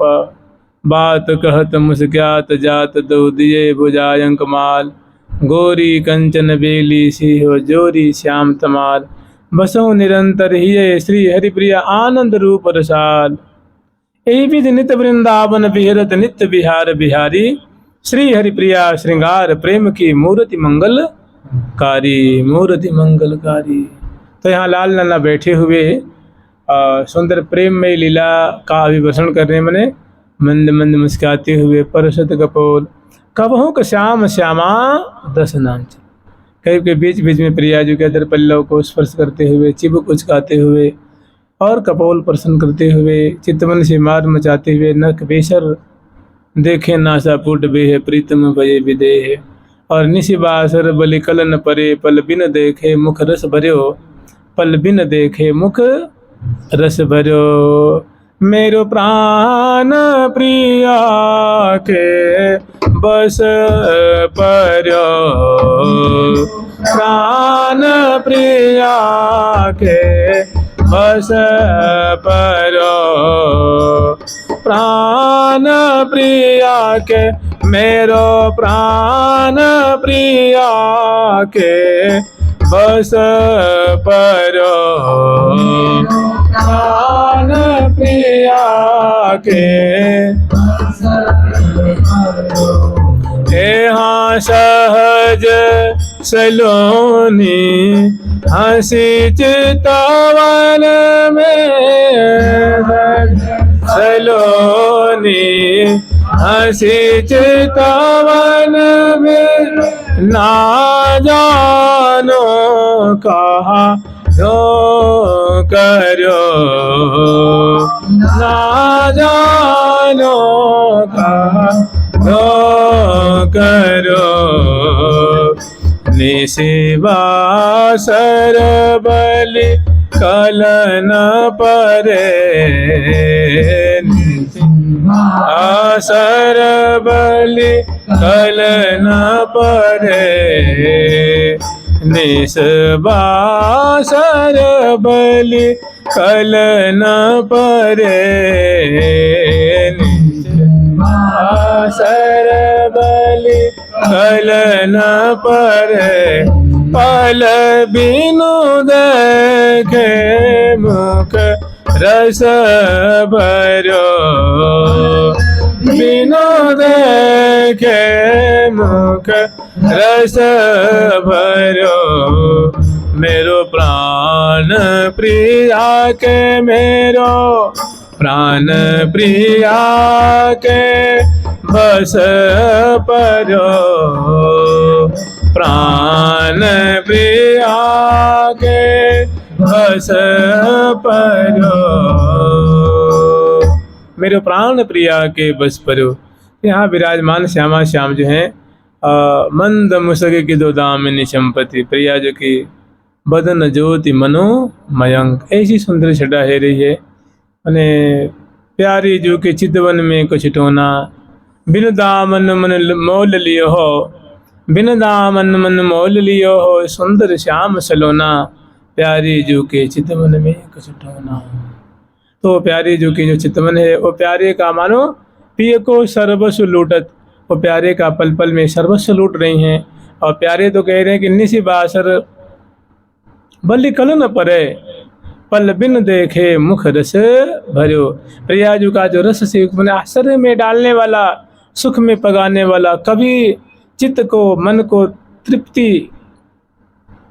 बात कहत मुस्क्यात जात दो दिए भुजायंक माल, गोरी कंचन बेली सी हो जोरी श्याम तमाल, बसों निरंतर ही श्री हरिप्रिया आनंद रूप रसाल, ए विध नित वृंदावन बिहरत नित्य बिहार बिहारी, श्री हरिप्रिया श्रृंगार प्रेम की मूर्ति मंगलकारी, मूर्ति मंगलकारी। तो यहाँ लाल लल्ला बैठे हुए सुंदर प्रेम में लीला का अभिवर्षण कर रहे हैं। मैंने मंद मंद मुस्काते हुए परसत कपोल, कबहों का श्याम श्यामा दस नाच, कहीं के बीच बीच में प्रिया जी के अदर पल्लव को स्पर्श करते हुए, चिबुक उचकाते हुए और कपोल प्रसन्न करते हुए, चितवन से मार मचाते हुए, नख बेसर देखे नासा पुट बेह प्रीतम भये विदेह, और निशिबासर बलि कलन परे, पल बिन देखे मुख रस भर्यो, पल बिन देखे मुख रस भर्यो, मेरो प्राण प्रिया के बस पर्यो, प्राण प्रिया के बस पर्यो, प्राण प्रिया के, मेरो प्राण प्रिया के बस पर्यो, प्राण प्रिया के यहाँ सहज सलोनी हंसी चितवन में, सलोनी हंसी चितवन में, ना जानो कहा जो करो, ना जानो कहा जो करो, निशिवा सर बलि कलन परे, आसर बलि कलन परे, निसबासर बलि कलन परे, निसबासर बलि कलन परे, पल बिनु देखे मुख रस भर्यो, बिनु देखे मुख रस भर्यो, मेरो प्राण प्रिया के, मेरो प्राण प्रिया के बस पर्यो, प्राण प्रिया के बस पर्यो, मेरे प्राण प्रिया के बस पर्यो। यहाँ विराजमान श्यामा श्याम जो हैं मंद मुसगे की दो दामिनी चंपति, प्रिया जो की बदन ज्योति मनो मयंक, ऐसी सुंदर छटा है रही है अने प्यारी जू के चितवन में कुछ टोना, बिन दामन मन मोल लियो हो, बिन दामन मन मोल लियो हो, सुंदर श्याम सलोना, प्यारी जू के चितवन में कुछ टोना। तो प्यारी जू की जो चितवन है वो प्यारे का मानो पिय को सर्वस्व लूटत, वो प्यारे का पल पल में सर्वस्व लूट रही हैं। और प्यारे तो कह रहे हैं कि निसी बासर बलि कल न परे, पल बिन देखे मुख रस भर्यो। प्रियाजू का जो रस से मैंने आश्चर्य में डालने वाला, सुख में पगाने वाला, कभी चित्त को मन को तृप्ति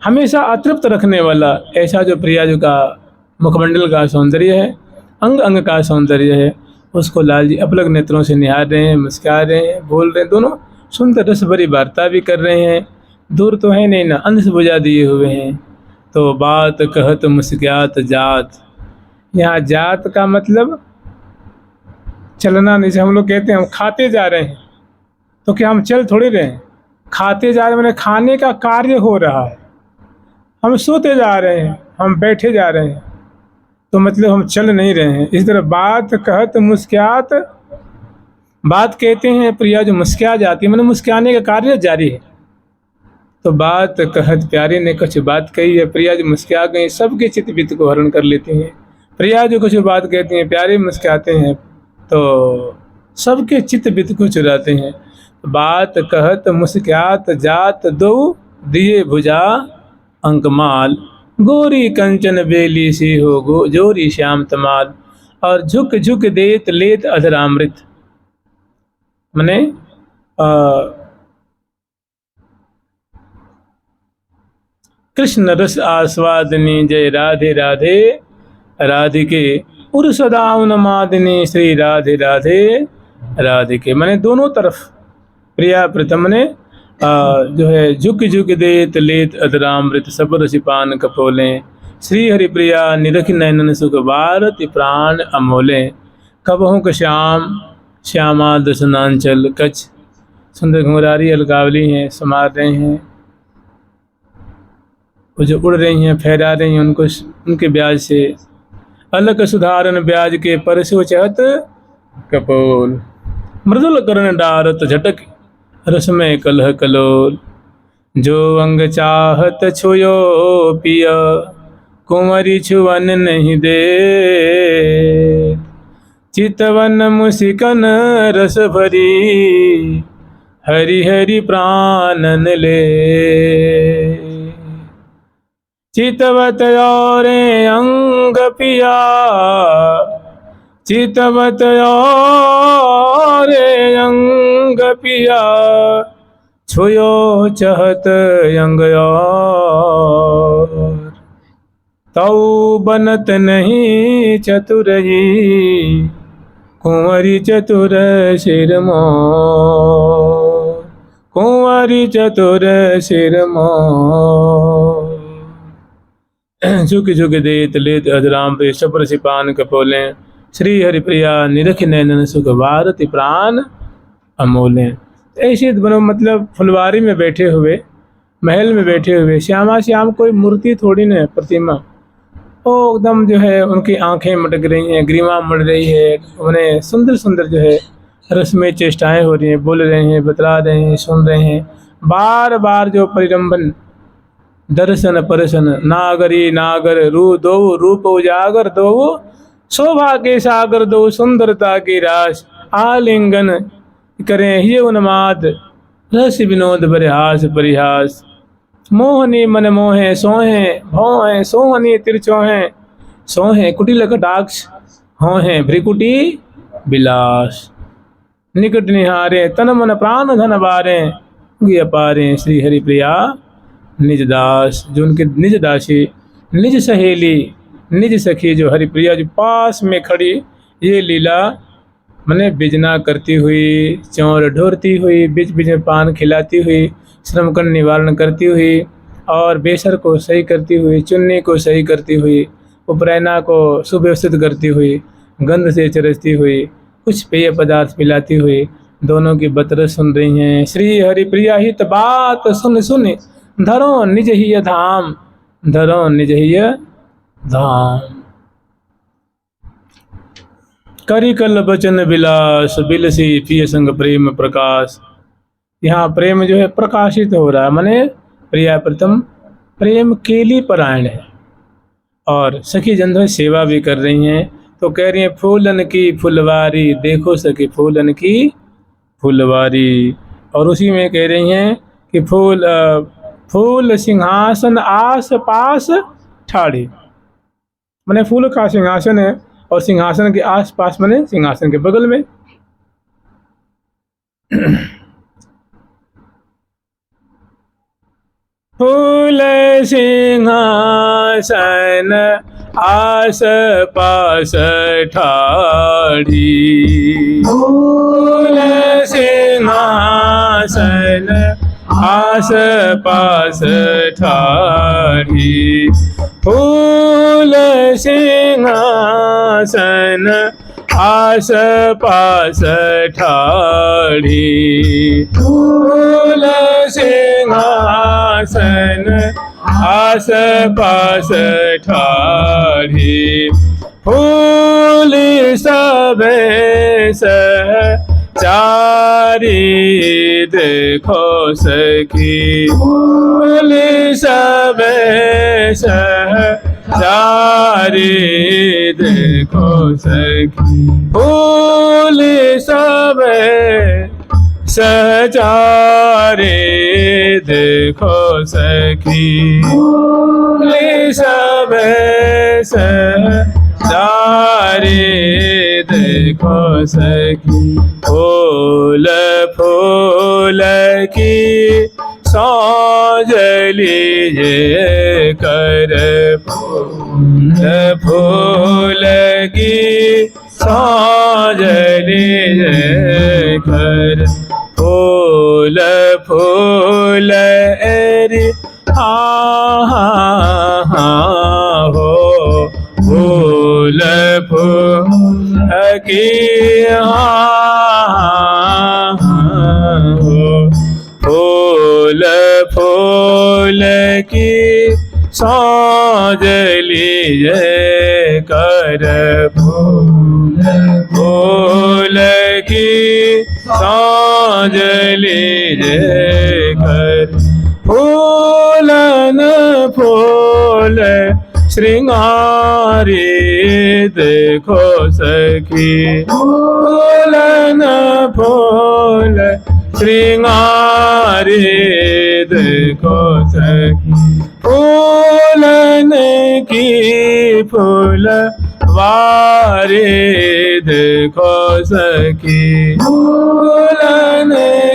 हमेशा अतृप्त रखने वाला, ऐसा जो प्रियाजू का मुखमंडल का सौंदर्य है, अंग अंग का सौंदर्य है, उसको लाल जी अपलक नेत्रों से निहार रहे हैं, मुस्कुरा रहे हैं, बोल रहे हैं, दोनों सुंदर रस भरी वार्ता भी कर रहे हैं। दूर तो है नहीं ना, अंध से बुझा दिए हुए हैं। तो बात कहत मुस्कुरात जात, यहाँ जात का मतलब चलना नहीं। से हम लोग कहते हैं हम खाते जा रहे हैं, तो क्या हम चल थोड़ी रहे हैं, खाते जा रहे हैं, मैंने खाने का कार्य हो रहा है। हम सोते जा रहे हैं, हम बैठे जा रहे हैं, तो मतलब हम चल नहीं रहे हैं। इस तरह बात कहत मुस्कुरात, बात कहते हैं प्रिया जो मुस्कुरा जाती है, मतलब मुस्कुराने का कार्य जारी है। तो बात कहत प्यारे ने कुछ बात कही है, प्रिया जो मुस्कुरा गई, सबके चित्त वित्त को हरण कर लेती हैं। प्रिया जो कुछ बात कहती हैं, प्यारे मुस्कुराते हैं तो सबके चित्त वित्त को चुराते हैं। बात कहत मुस्कुरात जात, दो दिए भुजा अंकमाल, गोरी कंचन बेली सी हो गो जोरी श्याम तमाल, और झुक झुक देत लेत अधरामृत, मने कृष्ण रस आस्वादनी, जय राधे राधे राधिके, उर सदा उन्मादिनी, श्री राधे राधे राधिके। मैंने दोनों तरफ प्रिया प्रथम ने जो है झुक झुक देत लेत अधरामृत, सब रसिपान कपोलें, श्री हरि प्रिया निरख नैनन सुख भारत प्राण अमोले, कबहू क श्याम श्यामा दसनांचल कच्छ, सुंदर घुंघरारी अलकावली हैं, समार रहे हैं, वो जो उड़ रही हैं, फहरा रही हैं उनको उनके ब्याज से। अलक सुधारन ब्याज के परसो चहत कपोल, मृदुल करण डारत झटक, रसमय कलह कलोल, जो अंग चाहत छुयो पिया, कुंवरी छुवन नहीं दे, चितवन मुसिकन रस भरी, हरि हरि प्राणन ले, चितवत औरे अंग पिया, चितवत औरे अंग पिया, छुयो चहत अंग और, तौ बनत नहीं चतुरही, कुंवरी चतुर सिर मोर, कुंवरी चतुर सिर मोर, झुक झुक देत लेत अधराम पे, शपर सिपान कपोलें, श्री हरिप्रिया निरख नैनन सुख भारत प्राण अमोलें। ऐसे बनो मतलब फुलवारी में बैठे हुए, महल में बैठे हुए, श्यामा श्याम कोई मूर्ति थोड़ी न है, प्रतिमा, वो एकदम जो है उनकी आंखें मटक रही हैं, ग्रीवा मड़ रही है, उन्हें सुंदर सुंदर जो है रस्में चेष्टाएं हो रही हैं, बोल रहे हैं, बतला रहे हैं, सुन रहे हैं, बार बार जो परिरंभन दर्शन परसन, नागरी नागर रू दो, रूप उजागर दो, शोभा के सागर दो, सुंदरता की रास, आलिंगन करें ये उन्माद, रस विनोद बरिहास परिहास, मोहनी मन मोहे सोहे भौहें, सोहनी तिरछोहें सोहें, कुटिल कटाक्ष होहें भ्रिकुटी बिलास, निकट निहारे तन मन प्राण धन बारे, अपारे श्री हरि प्रिया निज दास, जो उनके निज दासी, निज सहेली, निज सखी जो हरिप्रिया जो पास में खड़ी, ये लीला मने बिजना करती हुई, चौर ढोरती हुई, बीच बीच में पान खिलाती हुई, श्रम का निवारण करती हुई, और बेसर को सही करती हुई, चुन्नी को सही करती हुई, उपरैना को सुव्यवस्थित करती हुई, गंध से चरसती हुई, कुछ पेय पदार्थ पिलाती हुई, दोनों की बतरस सुन रही हैं। श्री हरिप्रिया हित बात सुन सुन, धरो निज ही धाम, धरो निज ही धाम। करी कल बचन विलास, बिलसी पिय संग प्रेम प्रकाश। यहाँ प्रेम जो है प्रकाशित हो रहा है, माने प्रिया प्रीतम प्रेम केली परायण है। और सखी जन सेवा भी कर रही हैं, तो कह रही हैं फूलन की फुलवारी, देखो सखी फूलन की फुलवारी। और उसी में कह रही हैं कि फूल सिंहासन आस पास ठाड़ी, माने फूल का सिंहासन है और सिंहासन के आस पास माने सिंहासन के बगल में। फूल सिंहासन आस पास ठाड़ी, फूल सिंहासन आस पास ठाड़ी, फूल सिंहासन आस पास ठाड़ी, फूल सिंहासन आस पास ठाड़ी, फूल सब चारी देखो सखी, फूल सब चारी देखो सखी, फूल सब सचारे देखो सखी, फूल सब सचारे देखो सखी, फूल फूल की सांझली ये कर, फूल फूल की सांझली ये कर, फूल फूल एरी हो, फूल फूल की हो, फूल फूल की सांझली ये कर, फूल फूल की सांझली ये कर, फूलन फूल श्रृंगारी देखो सखी, फूलन फूल श्रृंगारी देखो सखी, फूलन की फूल वारी देखो सखी, फूलन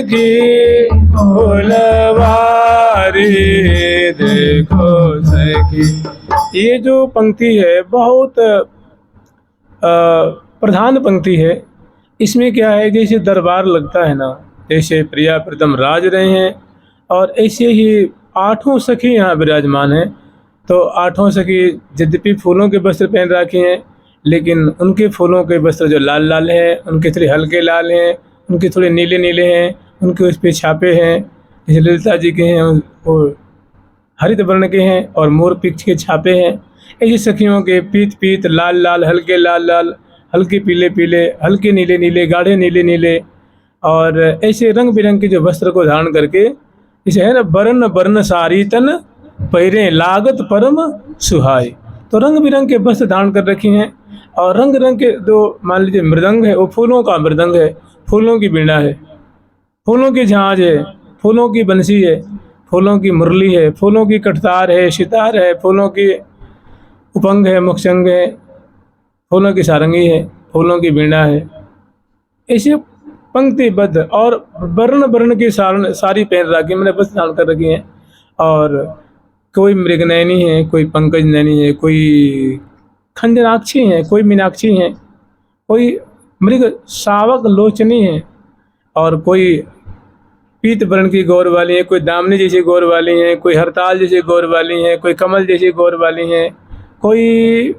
की फूल वारी देखो सखी। ये जो पंक्ति है बहुत प्रधान पंक्ति है। इसमें क्या है, जैसे दरबार लगता है ना, जैसे प्रिया प्रीतम राज रहे हैं और ऐसे ही आठों सखी यहाँ विराजमान हैं। तो आठों सखी यद्यपि फूलों के वस्त्र पहन रखे हैं, लेकिन उनके फूलों के वस्त्र जो लाल लाल हैं, उनके थोड़े हल्के लाल हैं, उनके थोड़े नीले नीले हैं, उनके उस पर छापे हैं। जैसे ललिता जी के हैं वो हरित वर्ण के हैं और मोर पिक्च के छापे हैं। ऐसी सखियों के पीत पीत लाल लाल, हल्के लाल लाल, हल्के पीले पीले, हल्के नीले नीले, गाढ़े नीले नीले, और ऐसे रंग बिरंग के जो वस्त्र को धारण करके, इसे है ना बरन बरन सारी तन पैरे लागत परम सुहाई। तो रंग बिरंग के वस्त्र धारण कर रखी हैं और रंग रंग के जो मान लीजिए मृदंग है, वो फूलों का मृदंग है, फूलों की बीड़ा है, फूलों की झांझ है, फूलों की बंसी है, फूलों की मुरली है, फूलों की कटतार है, सितार है, फूलों की उपंग है, मुखचंग है, फूलों की सारंगी है, फूलों की बीड़ा है। ऐसे पंक्तिबद्ध और वर्ण वर्ण की सारी पहन रखी, मैंने बस धारण कर रखी हैं। और कोई मृगनयनी है, कोई पंकज नयनी है, कोई खंजनाक्षी है, कोई मीनाक्षी है, कोई मृग शावक लोचनी है, और कोई पीत वर्ण की गौर वाली है, कोई दामनी जैसी गौर वाली है, कोई हरताल जैसी गौर वाली है, कोई कमल जैसी गौर वाली है, कोई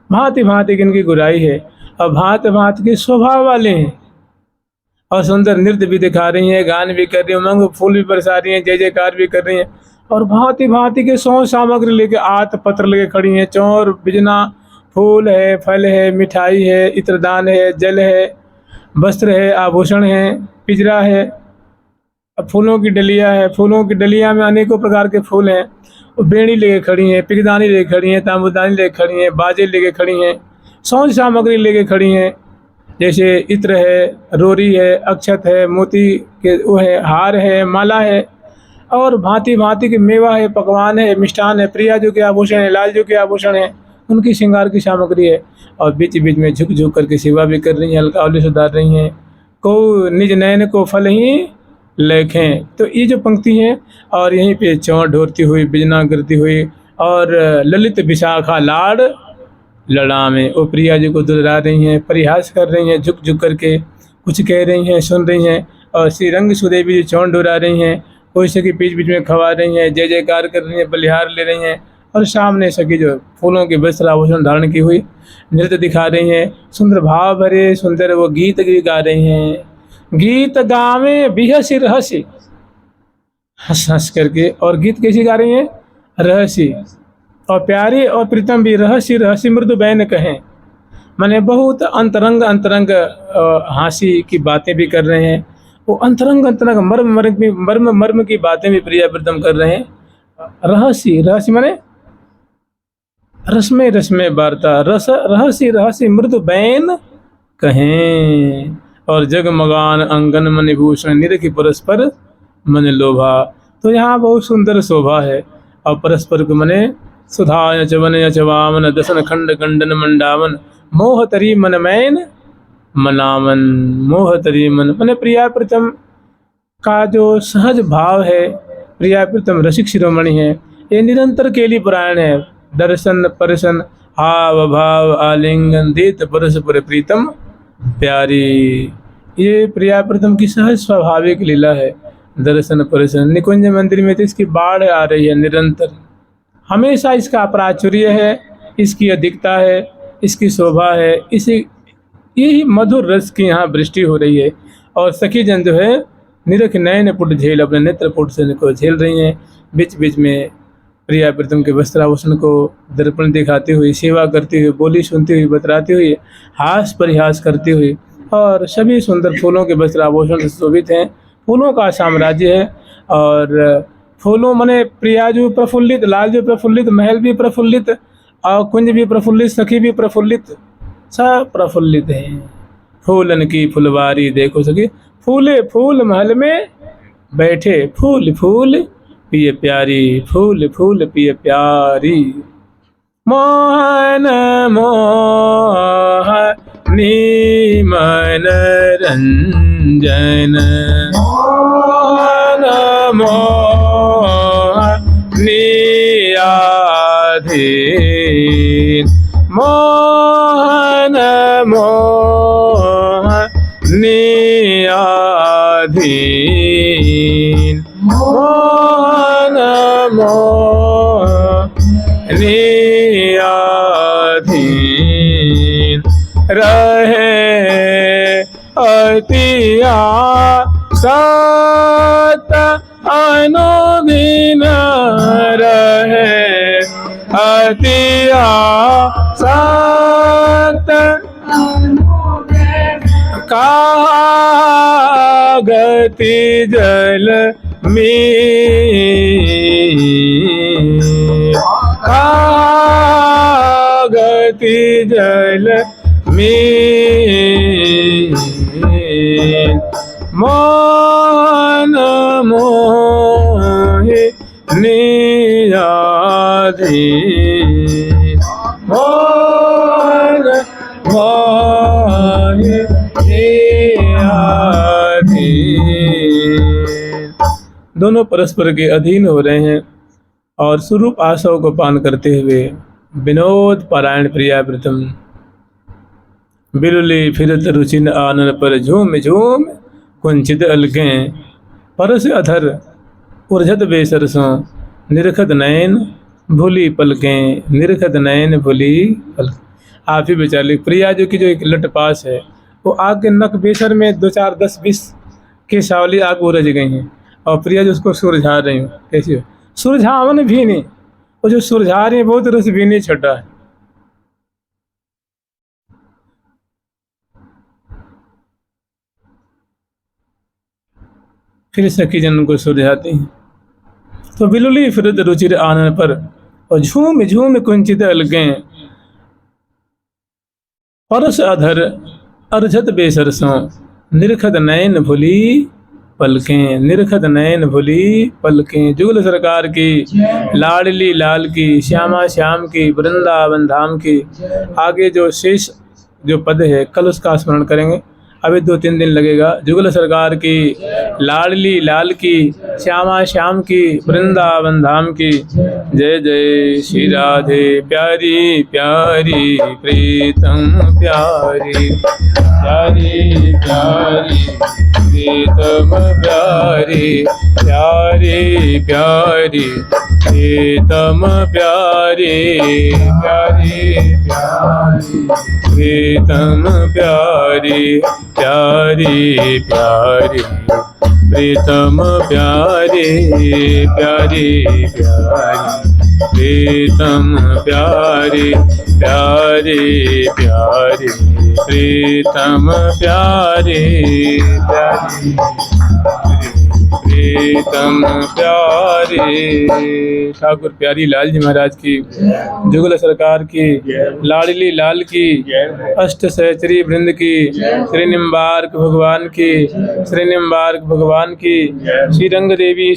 भांति भांति की इनकी गुराई है, और भांति भांति के स्वभाव वाले हैं, और सुंदर नृत्य भी दिखा रही हैं, गान भी कर रही हैं, उमंग फूल भी बरसा रही हैं, जय जयकार भी कर रही हैं, और भांति भांति के सौ सामग्री लेके आत पत्र लेके खड़ी हैं, चौर बिजना फूल है, फल है, मिठाई है, इत्रदान है, जल है, वस्त्र है, आभूषण है, पिंजरा है। अब फूलों की डलिया है, फूलों की डलिया में अनेकों प्रकार के फूल हैं। वो बेड़ी लेके खड़ी हैं, पिगदानी लेके खड़ी हैं, तांबूदानी लेके खड़ी हैं, बाजे लेके खड़ी हैं, सौंध सामग्री लेके खड़ी हैं। जैसे इत्र है, रोरी है, अक्षत है, मोती के वो है, हार है, माला है, और भांति भांति के मेवा है, पकवान है, मिष्ठान है, प्रिया जो के आभूषण है, लाल जो के आभूषण है, उनकी श्रृंगार की सामग्री है। और बीच बीच में झुक झुक करके सेवा भी कर रही हैं, अलकावली सुधार रही हैं। को निज नयन को फल ही लेखें। तो ये जो पंक्ति है, और यहीं पे चौड़ ढोरती हुई, बिजना करती हुई, और ललित विशाखा लाड़ लड़ा में वो प्रिया जी को दुहरा रही हैं, परिहास कर रही हैं, झुक झुक करके कुछ कह रही हैं, सुन रही हैं। और श्री रंग सुदेवी जी चौड़ ढोरा रही हैं, कोई सखी बीच बीच में खवा रही हैं, जय जयकार कर रही हैं, बलिहार ले रही हैं। और सामने सखी जो फूलों के वस्त्र आभूषण धारण की हुई नृत्य दिखा रही हैं, सुंदर भाव भरे सुंदर वो गीत भी गा रही हैं। गीत गावे बिहसी रहसी, हंस हंस करके। और गीत कैसी गा रही हैं? रहसी, और प्यारी और प्रीतम भी। रहसी रहसी मृदु बैन कहें, माने बहुत अंतरंग अंतरंग हंसी की बातें भी कर रहे हैं। वो अंतरंग अंतरंग मर्म मर्म की बातें भी प्रिया प्रीतम कर रहे हैं। रहसी रहसी माने रसमय रसमय वार्ता, रस रहसी रहसी मृदु बैन कहें। और जगमगान अंगन मन भूषण, निरखि परस्पर मन लोभा। तो यहाँ बहुत सुंदर शोभा है। और परस्पर को मने सुधा चवन यचवामन, दसन खंड खंडन मंडावन, मोहतरी मन मैन मनावन। मोहतरी मन मने प्रिया प्रीतम का जो सहज भाव है, प्रिया प्रीतम रसिक शिरोमणि है। ये निरंतर केली पुराण है। दर्शन परसन हाव भाव आलिंगन, देत परस्पर प्रीतम प्यारी। ये प्रिया प्रीतम की सहज स्वाभाविक लीला है। दर्शन परसन निकुंज मंदिर में तो इसकी बाढ़ आ रही है निरंतर, हमेशा इसका प्राचुर्य है, इसकी अधिकता है, इसकी शोभा है। इसी यही मधुर रस की यहाँ वृष्टि हो रही है। और सखी जन जो है निरख नयन पुट झेल, अपने नेत्र पुट से इनको झेल रही हैं। बीच बीच में प्रिया प्रीतम के वस्त्राभूषण को दर्पण दिखाती हुई, सेवा करती हुई, बोली सुनती हुई, बतराती हुई, हास परिहास करती हुई। और सभी सुंदर फूलों के वस्त्राभूषण से शोभित हैं। फूलों का साम्राज्य है। और फूलों मने प्रिया जो प्रफुल्लित, लाल जो प्रफुल्लित, महल भी प्रफुल्लित, और कुंज भी प्रफुल्लित, सखी भी प्रफुल्लित, सब प्रफुल्लित हैं। फूलन की फुलवारी देखो सखी, फूले फूल महल में बैठे, फूल फूल पिए प्यारी, फूल फूल पिए प्यारी। मोहन मोहनी मन रंजन, मोहन मोहनी आधीन, मोहन मोहनी आधीन, मोहन मोहनी आधीन। रहे अतिया सत अनुदिन, रहे अतिया सत कहा गति जल में, कहा गति जल में। मोहन मोहे नियाधीन, मोहन मोहे नियाधीन। दोनों परस्पर के अधीन हो रहे हैं। और स्वरूप आशयों को पान करते हुए विनोद पारायण प्रिया प्रीतम। बिरुली फिरत रुचिन आनन पर झूम झूम, कुंचित अलगें परस अधर उर्झत बेसरसों, निरखत नयन भूली पलकें, निरखत नयन भूली पलक। आप ही बेचारी प्रिया जो की जो एक लटपास है, वो आग के नक बेसर में 2 4 10 20 के सावली आग उरझ गई हैं। और प्रिया जो उसको सुरझा रही हूँ, कैसी हो? सुरझावन भी नहीं, वो जो सुरझा रही है बहुत रस भी नहीं छटा है। फिर सखी जन को सुलझाती हैं। तो बिलुली फिरत रुचिर आनन पर, और झूम झूम कुंचित अलगें, परस अधर अर्झत बेसरसों, निरखत नयन भुली पलकें, निरखत नयन भुली पलकें। जुगल सरकार की, लाडली लाल की, श्यामा श्याम की, वृंदावन धाम की। आगे जो शेष जो पद है कल उसका स्मरण करेंगे, अभी 2-3 दिन लगेगा। जुगल सरकार की, लाडली लाल की, श्यामा श्याम की, वृंदावन धाम की। जय जय श्री राधे प्यारी प्यारी प्रीतम प्यारी, प्यारी प्यारी प्रीतम प्यारी, प्यारी प्यारी प्रीतम प्यारी, प्यारी प्यारी प्रीतम प्यारी, प्यारी प्यारी प्रीतम प्यारी, प्यारी प्यारी प्रीतम प्यारी, प्यारी प्यारी प्रीतम प्यारी, प्यारी प्रीतम प्यारी। ठाकुर प्यारी लाल जी महाराज की, जुगल सरकार की, लाडली लाल की, अष्ट सहचरी वृंद की, श्री निम्बार्क भगवान की, श्री निम्बार्क भगवान की, श्री रंग देवी